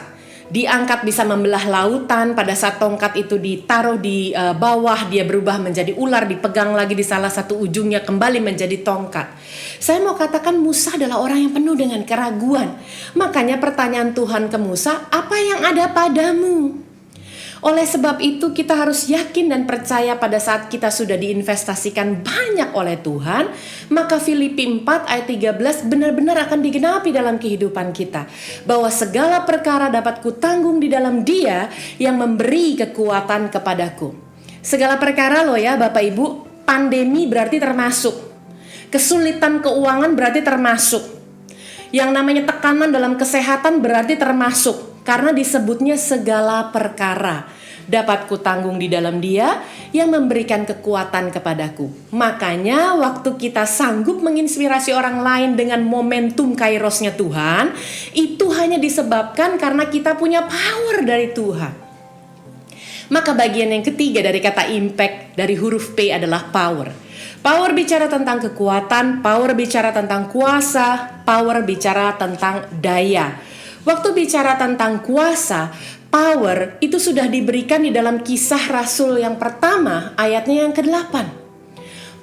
Diangkat bisa membelah lautan. Pada saat tongkat itu ditaruh di bawah, dia berubah menjadi ular, dipegang lagi di salah satu ujungnya kembali menjadi tongkat. Saya mau katakan Musa adalah orang yang penuh dengan keraguan. Makanya pertanyaan Tuhan ke Musa, apa yang ada padamu? Oleh sebab itu kita harus yakin dan percaya pada saat kita sudah diinvestasikan banyak oleh Tuhan, maka Filipi 4 ayat 13 benar-benar akan digenapi dalam kehidupan kita. Bahwa segala perkara dapat kutanggung di dalam Dia yang memberi kekuatan kepadaku. Segala perkara loh ya Bapak Ibu, pandemi berarti termasuk. Kesulitan keuangan berarti termasuk. Yang namanya tekanan dalam kesehatan berarti termasuk. Karena disebutnya segala perkara dapat kutanggung di dalam Dia yang memberikan kekuatan kepadaku. Makanya waktu kita sanggup menginspirasi orang lain dengan momentum kairosnya Tuhan, itu hanya disebabkan karena kita punya power dari Tuhan. Maka bagian yang ketiga dari kata impact dari huruf P adalah power. Power bicara tentang kekuatan, power bicara tentang kuasa, power bicara tentang daya. Waktu bicara tentang kuasa, power itu sudah diberikan di dalam Kisah Rasul yang pertama ayatnya yang ke-8.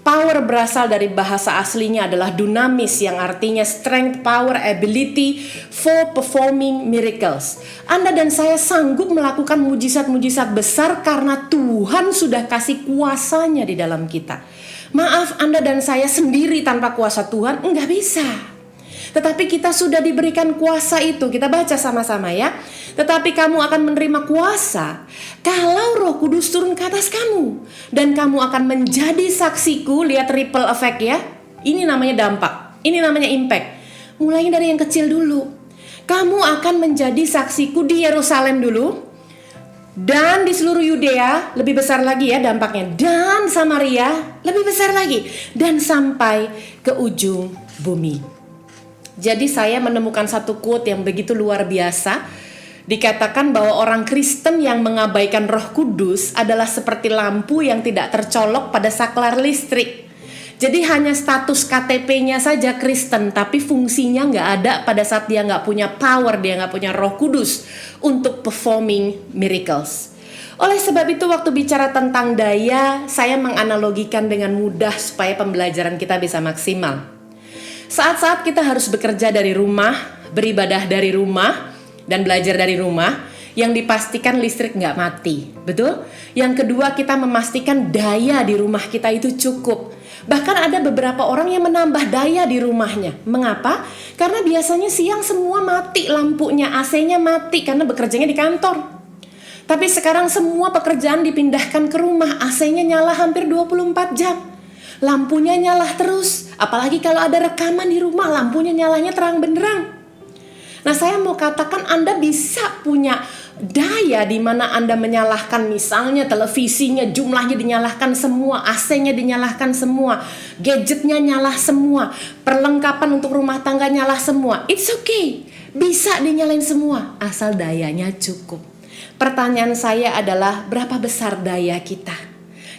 Power berasal dari bahasa aslinya adalah dunamis yang artinya strength, power, ability for performing miracles. Anda dan saya sanggup melakukan mujizat-mujizat besar karena Tuhan sudah kasih kuasanya di dalam kita. Maaf, Anda dan saya sendiri tanpa kuasa Tuhan enggak bisa. Tetapi kita sudah diberikan kuasa itu. Kita baca sama-sama ya. Tetapi kamu akan menerima kuasa kalau Roh Kudus turun ke atas kamu. Dan kamu akan menjadi saksiku. Lihat ripple effect ya. Ini namanya dampak. Ini namanya impact. Mulainya dari yang kecil dulu. Kamu akan menjadi saksiku di Yerusalem dulu. Dan di seluruh Yudea, lebih besar lagi ya dampaknya. Dan Samaria, lebih besar lagi. Dan sampai ke ujung bumi. Jadi saya menemukan satu quote yang begitu luar biasa. Dikatakan bahwa orang Kristen yang mengabaikan Roh Kudus adalah seperti lampu yang tidak tercolok pada saklar listrik. Jadi hanya status KTP-nya saja Kristen, tapi fungsinya nggak ada pada saat dia nggak punya power, dia nggak punya Roh Kudus untuk performing miracles. Oleh sebab itu waktu bicara tentang daya, saya menganalogikan dengan mudah supaya pembelajaran kita bisa maksimal. Saat-saat kita harus bekerja dari rumah, beribadah dari rumah, dan belajar dari rumah, yang dipastikan listrik nggak mati, betul? Yang kedua, kita memastikan daya di rumah kita itu cukup. Bahkan ada beberapa orang yang menambah daya di rumahnya. Mengapa? Karena biasanya siang semua mati lampunya, AC-nya mati karena bekerjanya di kantor. Tapi sekarang semua pekerjaan dipindahkan ke rumah, AC-nya nyala hampir 24 jam. Lampunya nyala terus, apalagi kalau ada rekaman di rumah, lampunya nyalanya terang benderang. Nah, saya mau katakan Anda bisa punya daya di mana Anda menyalahkan misalnya televisinya jumlahnya dinyalahkan semua, AC-nya dinyalahkan semua, gadgetnya nyala semua, perlengkapan untuk rumah tangga nyala semua. It's okay, bisa dinyalain semua asal dayanya cukup. Pertanyaan saya adalah berapa besar daya kita?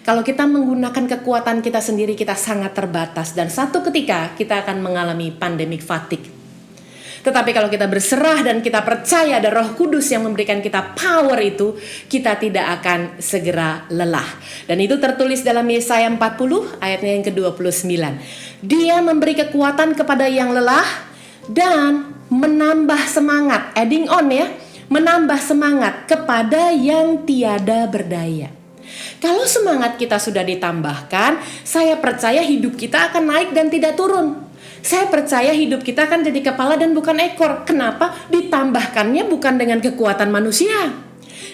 Kalau kita menggunakan kekuatan kita sendiri, kita sangat terbatas. Dan satu ketika kita akan mengalami pandemic fatigue. Tetapi kalau kita berserah dan kita percaya ada Roh Kudus yang memberikan kita power itu, kita tidak akan segera lelah. Dan itu tertulis dalam Yesaya 40 ayatnya yang ke-29. Dia memberi kekuatan kepada yang lelah dan menambah semangat. Adding on ya, menambah semangat kepada yang tiada berdaya. Kalau semangat kita sudah ditambahkan, saya percaya hidup kita akan naik dan tidak turun. Saya percaya hidup kita akan jadi kepala dan bukan ekor. Kenapa? Ditambahkannya bukan dengan kekuatan manusia.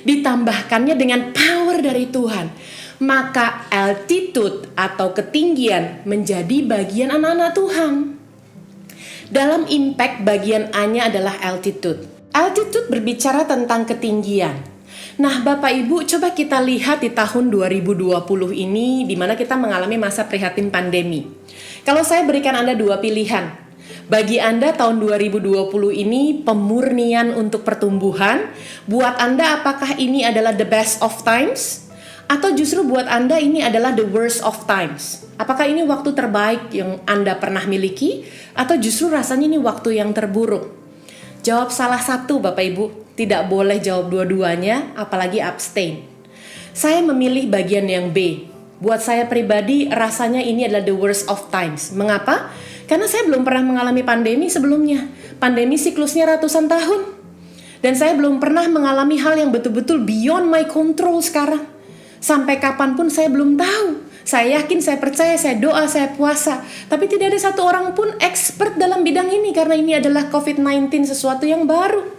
Ditambahkannya dengan power dari Tuhan. Maka altitude atau ketinggian menjadi bagian anak-anak Tuhan. Dalam impact bagian A-nya adalah altitude. Altitude berbicara tentang ketinggian. Nah, Bapak Ibu, coba kita lihat di tahun 2020 ini di mana kita mengalami masa prihatin pandemi. Kalau saya berikan Anda dua pilihan. Bagi Anda tahun 2020 ini pemurnian untuk pertumbuhan. Buat Anda apakah ini adalah the best of times? Atau justru buat Anda ini adalah the worst of times? Apakah ini waktu terbaik yang Anda pernah miliki? Atau justru rasanya ini waktu yang terburuk? Jawab salah satu Bapak Ibu. Tidak boleh jawab dua-duanya, apalagi abstain. Saya memilih bagian yang B. Buat saya pribadi, rasanya ini adalah the worst of times. Mengapa? Karena saya belum pernah mengalami pandemi sebelumnya. Pandemi siklusnya ratusan tahun. Dan saya belum pernah mengalami hal yang betul-betul beyond my control sekarang. Sampai kapanpun saya belum tahu. Saya yakin, saya percaya, saya doa, saya puasa. Tapi tidak ada satu orang pun expert dalam bidang ini karena ini adalah COVID-19, sesuatu yang baru.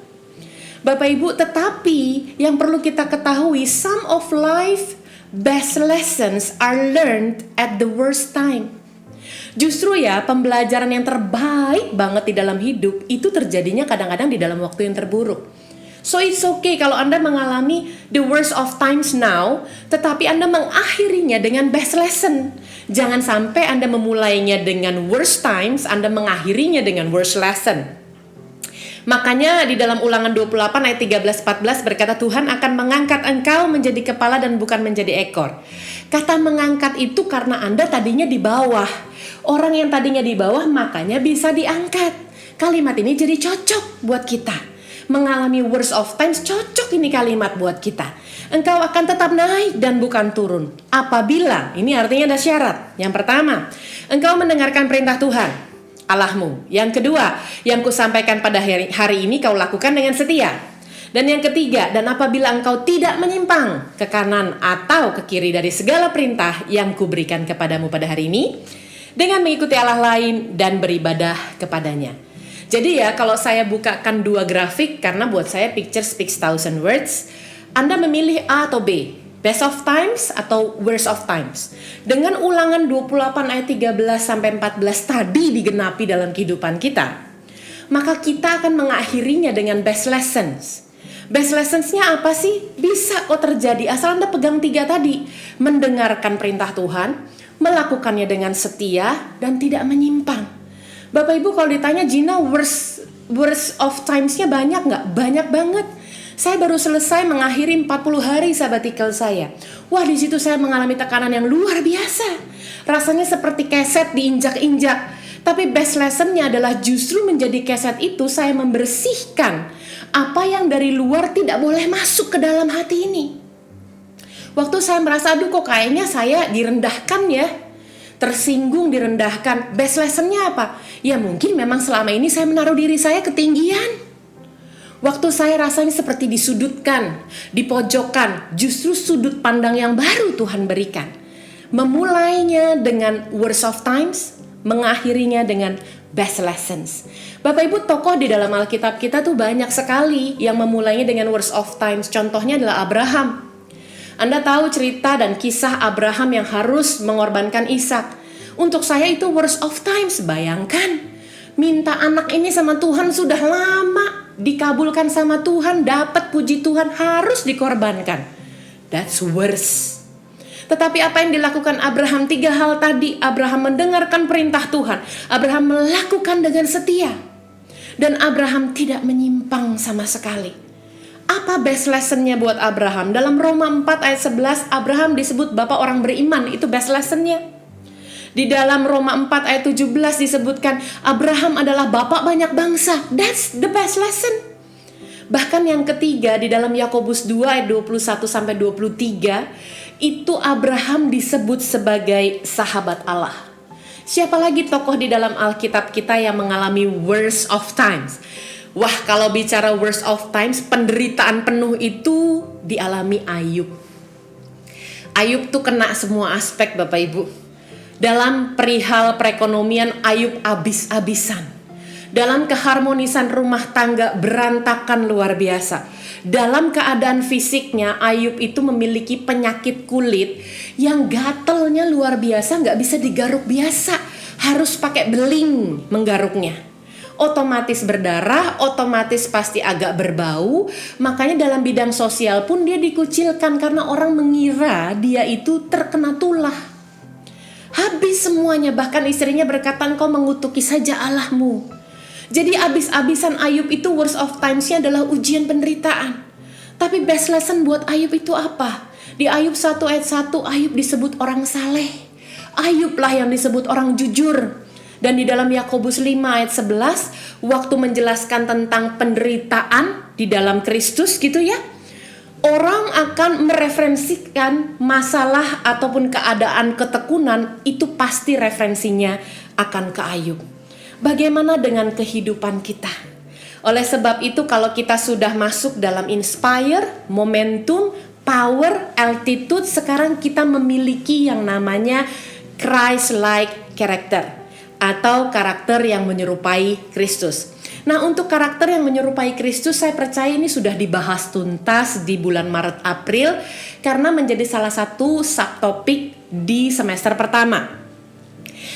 Bapak Ibu, tetapi yang perlu kita ketahui, some of life best lessons are learned at the worst time. Justru ya, pembelajaran yang terbaik banget di dalam hidup itu terjadinya kadang-kadang di dalam waktu yang terburuk. So it's okay kalau Anda mengalami the worst of times now, tetapi Anda mengakhirinya dengan best lesson. Jangan sampai Anda memulainya dengan worst times, Anda mengakhirinya dengan worst lesson. Makanya di dalam Ulangan 28 ayat 13-14 berkata, Tuhan akan mengangkat engkau menjadi kepala dan bukan menjadi ekor. Kata mengangkat itu karena Anda tadinya di bawah. Orang yang tadinya di bawah makanya bisa diangkat. Kalimat ini jadi cocok buat kita. Mengalami worst of times, cocok ini kalimat buat kita. Engkau akan tetap naik dan bukan turun. Apabila, ini artinya ada syarat. Yang pertama, engkau mendengarkan perintah Tuhan Allahmu. Yang kedua, yang kusampaikan pada hari ini kau lakukan dengan setia. Dan yang ketiga, dan apabila engkau tidak menyimpang ke kanan atau ke kiri dari segala perintah yang kuberikan kepadamu pada hari ini, dengan mengikuti Allah lain dan beribadah kepadanya. Jadi ya, kalau saya bukakan dua grafik, karena buat saya picture speaks 1,000 words, Anda memilih A atau B, best of times atau worst of times. Dengan Ulangan 28 ayat 13-14 tadi digenapi dalam kehidupan kita, maka kita akan mengakhirinya dengan best lessons. Best lessons-nya apa sih? Bisa kok terjadi asal Anda pegang 3 tadi. Mendengarkan perintah Tuhan, melakukannya dengan setia, dan tidak menyimpang. Bapak Ibu, kalau ditanya Gina worst of times-nya banyak nggak? Banyak banget. Saya baru selesai mengakhiri 40 hari sabbatical saya. Wah, di situ saya mengalami tekanan yang luar biasa. Rasanya seperti keset diinjak-injak. Tapi best lesson-nya adalah justru menjadi keset itu saya membersihkan apa yang dari luar tidak boleh masuk ke dalam hati ini. Waktu saya merasa, aduh kok kayaknya saya direndahkan ya. Tersinggung, direndahkan. Best lesson-nya apa? Ya mungkin memang selama ini saya menaruh diri saya ketinggian. Waktu saya rasanya seperti disudutkan, dipojokkan, justru sudut pandang yang baru Tuhan berikan. Memulainya dengan worst of times, mengakhirinya dengan best lessons. Bapak Ibu, tokoh di dalam Alkitab kita tuh banyak sekali yang memulainya dengan worst of times. Contohnya adalah Abraham. Anda tahu cerita dan kisah Abraham yang harus mengorbankan Ishak. Untuk saya itu worst of times. Bayangkan, minta anak ini sama Tuhan sudah lama, dikabulkan sama Tuhan, dapat puji Tuhan, harus dikorbankan. That's worst. Tetapi apa yang dilakukan Abraham? 3 hal tadi. Abraham mendengarkan perintah Tuhan, Abraham melakukan dengan setia, dan Abraham tidak menyimpang sama sekali. Apa best lesson-nya buat Abraham? Dalam Roma 4 ayat 11, Abraham disebut bapak orang beriman. Itu best lesson-nya. Di dalam Roma 4 ayat 17 disebutkan Abraham adalah bapak banyak bangsa. That's the best lesson. Bahkan yang ketiga di dalam Yakobus 2 ayat 21-23, itu Abraham disebut sebagai sahabat Allah. Siapa lagi tokoh di dalam Alkitab kita yang mengalami worst of times? Wah, kalau bicara worst of times, penderitaan penuh itu dialami Ayub. Ayub tuh kena semua aspek, Bapak Ibu. Dalam perihal perekonomian, Ayub abis-abisan. Dalam keharmonisan rumah tangga, berantakan luar biasa. Dalam keadaan fisiknya, Ayub itu memiliki penyakit kulit yang gatelnya luar biasa, nggak bisa digaruk biasa. Harus pakai beling menggaruknya. Otomatis berdarah, otomatis pasti agak berbau. Makanya dalam bidang sosial pun dia dikucilkan karena orang mengira dia itu terkena tulah. Habis semuanya, bahkan istrinya berkata, engkau mengutuki saja Allahmu. Jadi abis-abisan Ayub itu worst of times-nya adalah ujian penderitaan. Tapi best lesson buat Ayub itu apa? Di Ayub 1 ayat 1, Ayub disebut orang saleh. Ayub lah yang disebut orang jujur. Dan di dalam Yakobus 5 ayat 11, waktu menjelaskan tentang penderitaan di dalam Kristus gitu ya, orang akan mereferensikan masalah ataupun keadaan ketekunan, itu pasti referensinya akan ke Ayub. Bagaimana dengan kehidupan kita? Oleh sebab itu kalau kita sudah masuk dalam inspire, momentum, power, altitude, sekarang kita memiliki yang namanya Christ-like character atau karakter yang menyerupai Kristus. Nah, untuk karakter yang menyerupai Kristus, saya percaya ini sudah dibahas tuntas di bulan Maret April karena menjadi salah satu subtopik di semester pertama.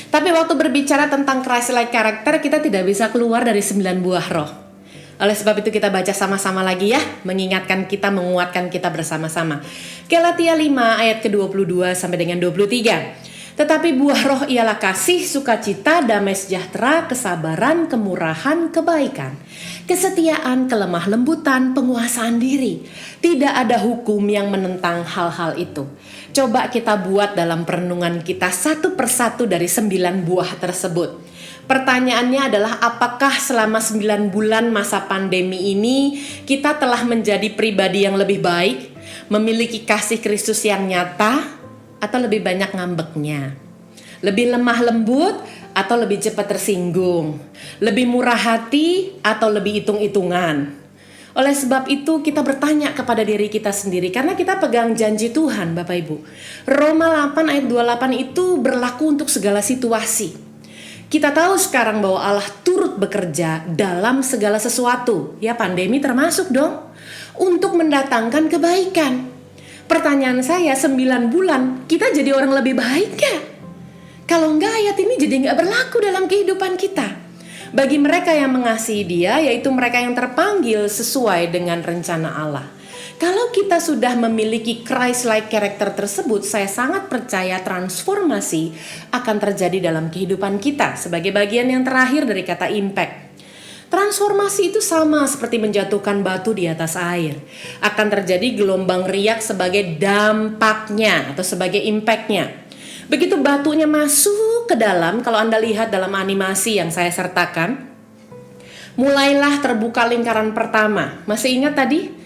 Tapi waktu berbicara tentang Christ-like character, kita tidak bisa keluar dari 9 buah roh. Oleh sebab itu kita baca sama-sama lagi ya, mengingatkan kita, menguatkan kita bersama-sama. Galatia 5 ayat ke-22 sampai dengan 23. Tetapi buah roh ialah kasih, sukacita, damai sejahtera, kesabaran, kemurahan, kebaikan, kesetiaan, kelemah lembutan, penguasaan diri. Tidak ada hukum yang menentang hal-hal itu. Coba kita buat dalam perenungan kita satu persatu dari 9 buah tersebut. Pertanyaannya adalah apakah selama 9 bulan masa pandemi ini kita telah menjadi pribadi yang lebih baik, memiliki kasih Kristus yang nyata, atau lebih banyak ngambeknya, lebih lemah lembut atau lebih cepat tersinggung, lebih murah hati atau lebih hitung-hitungan. Oleh sebab itu kita bertanya kepada diri kita sendiri, karena kita pegang janji Tuhan Bapak Ibu. Roma 8 ayat 28 itu berlaku untuk segala situasi. Kita tahu sekarang bahwa Allah turut bekerja dalam segala sesuatu, ya pandemi termasuk dong, untuk mendatangkan kebaikan. Pertanyaan saya, 9 bulan kita jadi orang lebih baik gak? Kalau enggak, ayat ini jadi enggak berlaku dalam kehidupan kita. Bagi mereka yang mengasihi Dia, yaitu mereka yang terpanggil sesuai dengan rencana Allah. Kalau kita sudah memiliki Christ-like character tersebut, saya sangat percaya transformasi akan terjadi dalam kehidupan kita. Sebagai bagian yang terakhir dari kata impact. Transformasi itu sama seperti menjatuhkan batu di atas air. Akan terjadi gelombang riak sebagai dampaknya atau sebagai impactnya. Begitu batunya masuk ke dalam, kalau Anda lihat dalam animasi yang saya sertakan, mulailah terbuka lingkaran pertama. Masih ingat tadi?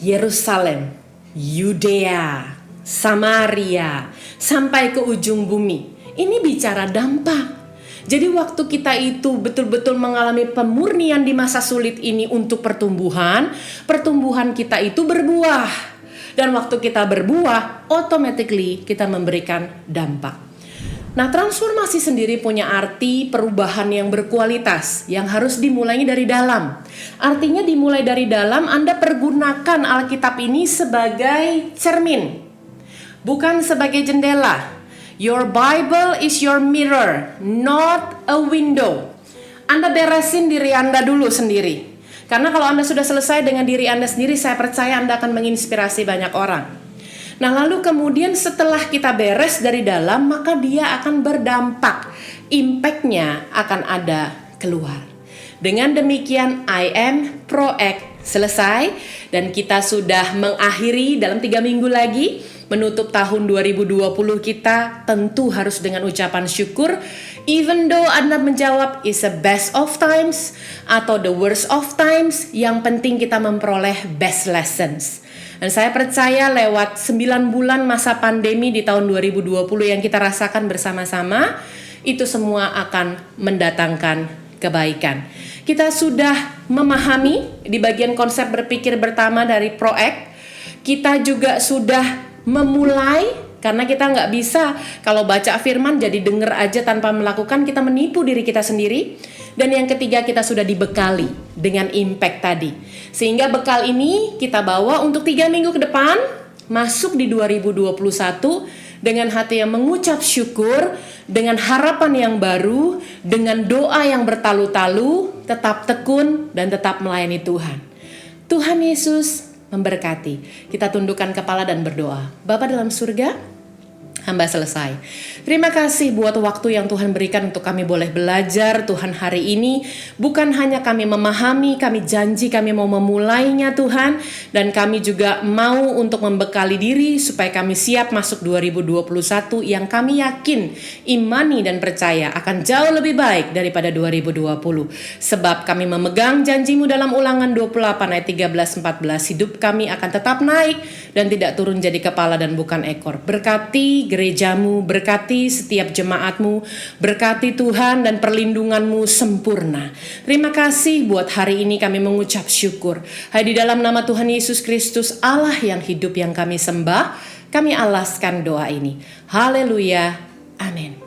Yerusalem, Yudea, Samaria, sampai ke ujung bumi. Ini bicara dampak. Jadi waktu kita itu betul-betul mengalami pemurnian di masa sulit ini untuk pertumbuhan kita itu berbuah. Dan waktu kita berbuah, automatically kita memberikan dampak. Nah, transformasi sendiri punya arti perubahan yang berkualitas, yang harus dimulai dari dalam. Artinya dimulai dari dalam, Anda pergunakan Alkitab ini sebagai cermin, bukan sebagai jendela. Your Bible is your mirror, not a window. Anda beresin diri Anda dulu sendiri. Karena kalau Anda sudah selesai dengan diri Anda sendiri, saya percaya Anda akan menginspirasi banyak orang. Nah, lalu kemudian setelah kita beres dari dalam, maka dia akan berdampak. Impact-nya akan ada keluar. Dengan demikian, I am proact selesai. Dan kita sudah mengakhiri dalam 3 minggu lagi. Menutup tahun 2020 kita tentu harus dengan ucapan syukur. Even though Anda menjawab is the best of times atau the worst of times, yang penting kita memperoleh best lessons. Dan saya percaya lewat 9 bulan masa pandemi di tahun 2020 yang kita rasakan bersama-sama, itu semua akan mendatangkan kebaikan. Kita sudah memahami di bagian konsep berpikir pertama dari proact. Kita juga sudah memulai, karena kita nggak bisa kalau baca firman jadi denger aja tanpa melakukan, kita menipu diri kita sendiri. Dan yang ketiga, kita sudah dibekali dengan impact tadi, sehingga bekal ini kita bawa untuk 3 minggu ke depan, masuk di 2021 dengan hati yang mengucap syukur, dengan harapan yang baru, dengan doa yang bertalu-talu, tetap tekun dan tetap melayani Tuhan. Tuhan Yesus memberkati. Kita tundukkan kepala dan berdoa. Bapa dalam surga, hamba selesai. Terima kasih buat waktu yang Tuhan berikan untuk kami boleh belajar Tuhan hari ini. Bukan hanya kami memahami, kami janji kami mau memulainya Tuhan. Dan kami juga mau untuk membekali diri supaya kami siap masuk 2021 yang kami yakin, imani dan percaya akan jauh lebih baik daripada 2020. Sebab kami memegang janjimu dalam Ulangan 28 ayat 13-14. Hidup kami akan tetap naik dan tidak turun jadi kepala dan bukan ekor. Berkati gerejamu, berkati setiap jemaatmu, berkati Tuhan dan perlindunganmu sempurna. Terima kasih buat hari ini kami mengucap syukur. Di dalam nama Tuhan Yesus Kristus, Allah yang hidup yang kami sembah, kami alaskan doa ini. Haleluya, amin.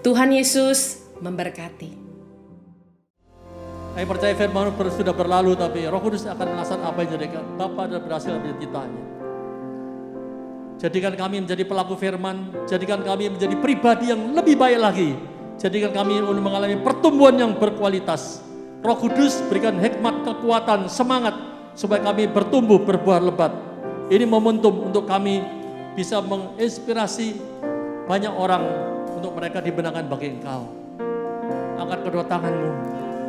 Tuhan Yesus memberkati. Kami percaya firman sudah berlalu, tapi Roh Kudus akan melaksanakan apa yang jadikan Bapa dan berhasil menjadi titanya. Jadikan kami menjadi pelaku firman, jadikan kami menjadi pribadi yang lebih baik lagi. Jadikan kami mengalami pertumbuhan yang berkualitas. Roh Kudus berikan hikmat, kekuatan, semangat, supaya kami bertumbuh berbuah lebat. Ini momentum untuk kami bisa menginspirasi banyak orang untuk mereka dibenarkan bagi Engkau. Angkat kedua tanganmu,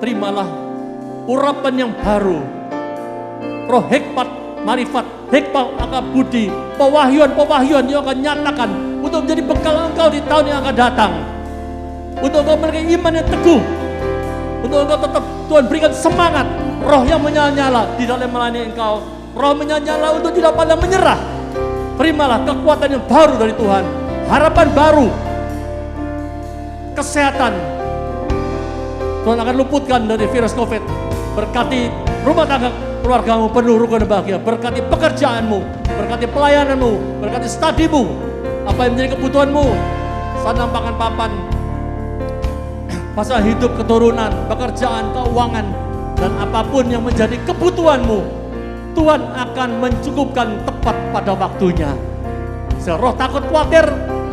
terimalah urapan yang baru, roh hikmat, marifat, hikmat, akal budi, pewahyuan yang akan nyatakan untuk menjadi bekal engkau di tahun yang akan datang. Untuk engkau memiliki iman yang teguh, untuk engkau tetap Tuhan berikan semangat, roh yang menyala-nyala di dalam melayani engkau, roh menyala-nyala untuk tidak pandang menyerah. Terimalah kekuatan yang baru dari Tuhan, harapan baru, kesehatan. Tuhan akan luputkan dari virus COVID. Berkati rumah tangga keluargamu penuh rukun dan bahagia. Berkati pekerjaanmu, berkati pelayananmu, berkati studimu. Apa yang menjadi kebutuhanmu, sandang pangan papan, masa hidup keturunan, pekerjaan, keuangan, dan apapun yang menjadi kebutuhanmu, Tuhan akan mencukupkan tepat pada waktunya. Roh takut khawatir,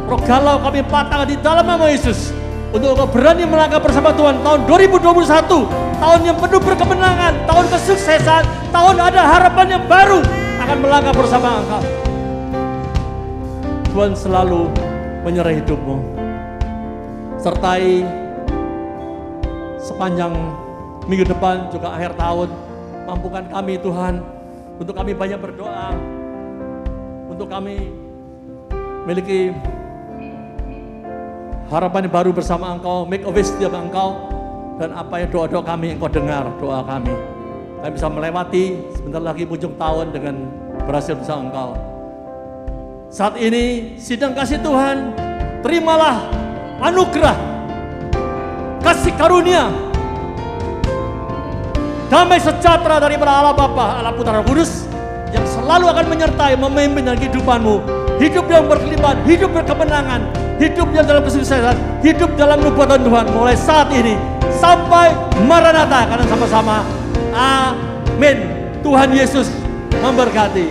roh galau kami patahkan di dalam nama Yesus. Untuk engkau berani melangkah bersama Tuhan tahun 2021, tahun yang penuh berkemenangan, tahun kesuksesan, tahun ada harapan yang baru akan melangkah bersama engkau. Tuhan selalu menyertai hidupmu. Sertai sepanjang minggu depan juga akhir tahun, mampukan kami Tuhan untuk kami banyak berdoa, untuk kami memiliki harapan yang baru bersama engkau, make a wish setiap engkau, dan apa yang doa-doa kami engkau dengar, doa kami. Kami bisa melewati sebentar lagi ujung tahun dengan berhasil bersama engkau. Saat ini sidang kasih Tuhan, terimalah anugerah, kasih karunia, damai sejahtera daripada Allah Bapa, Allah Putra, Roh Kudus, yang selalu akan menyertai, memimpin dalam kehidupanmu. Hidup yang berkelimpahan, hidup berkemenangan, hidup yang dalam kesuksesan, hidup dalam nubuatan Tuhan mulai saat ini sampai Maranatha, karena sama-sama. Amin. Tuhan Yesus memberkati.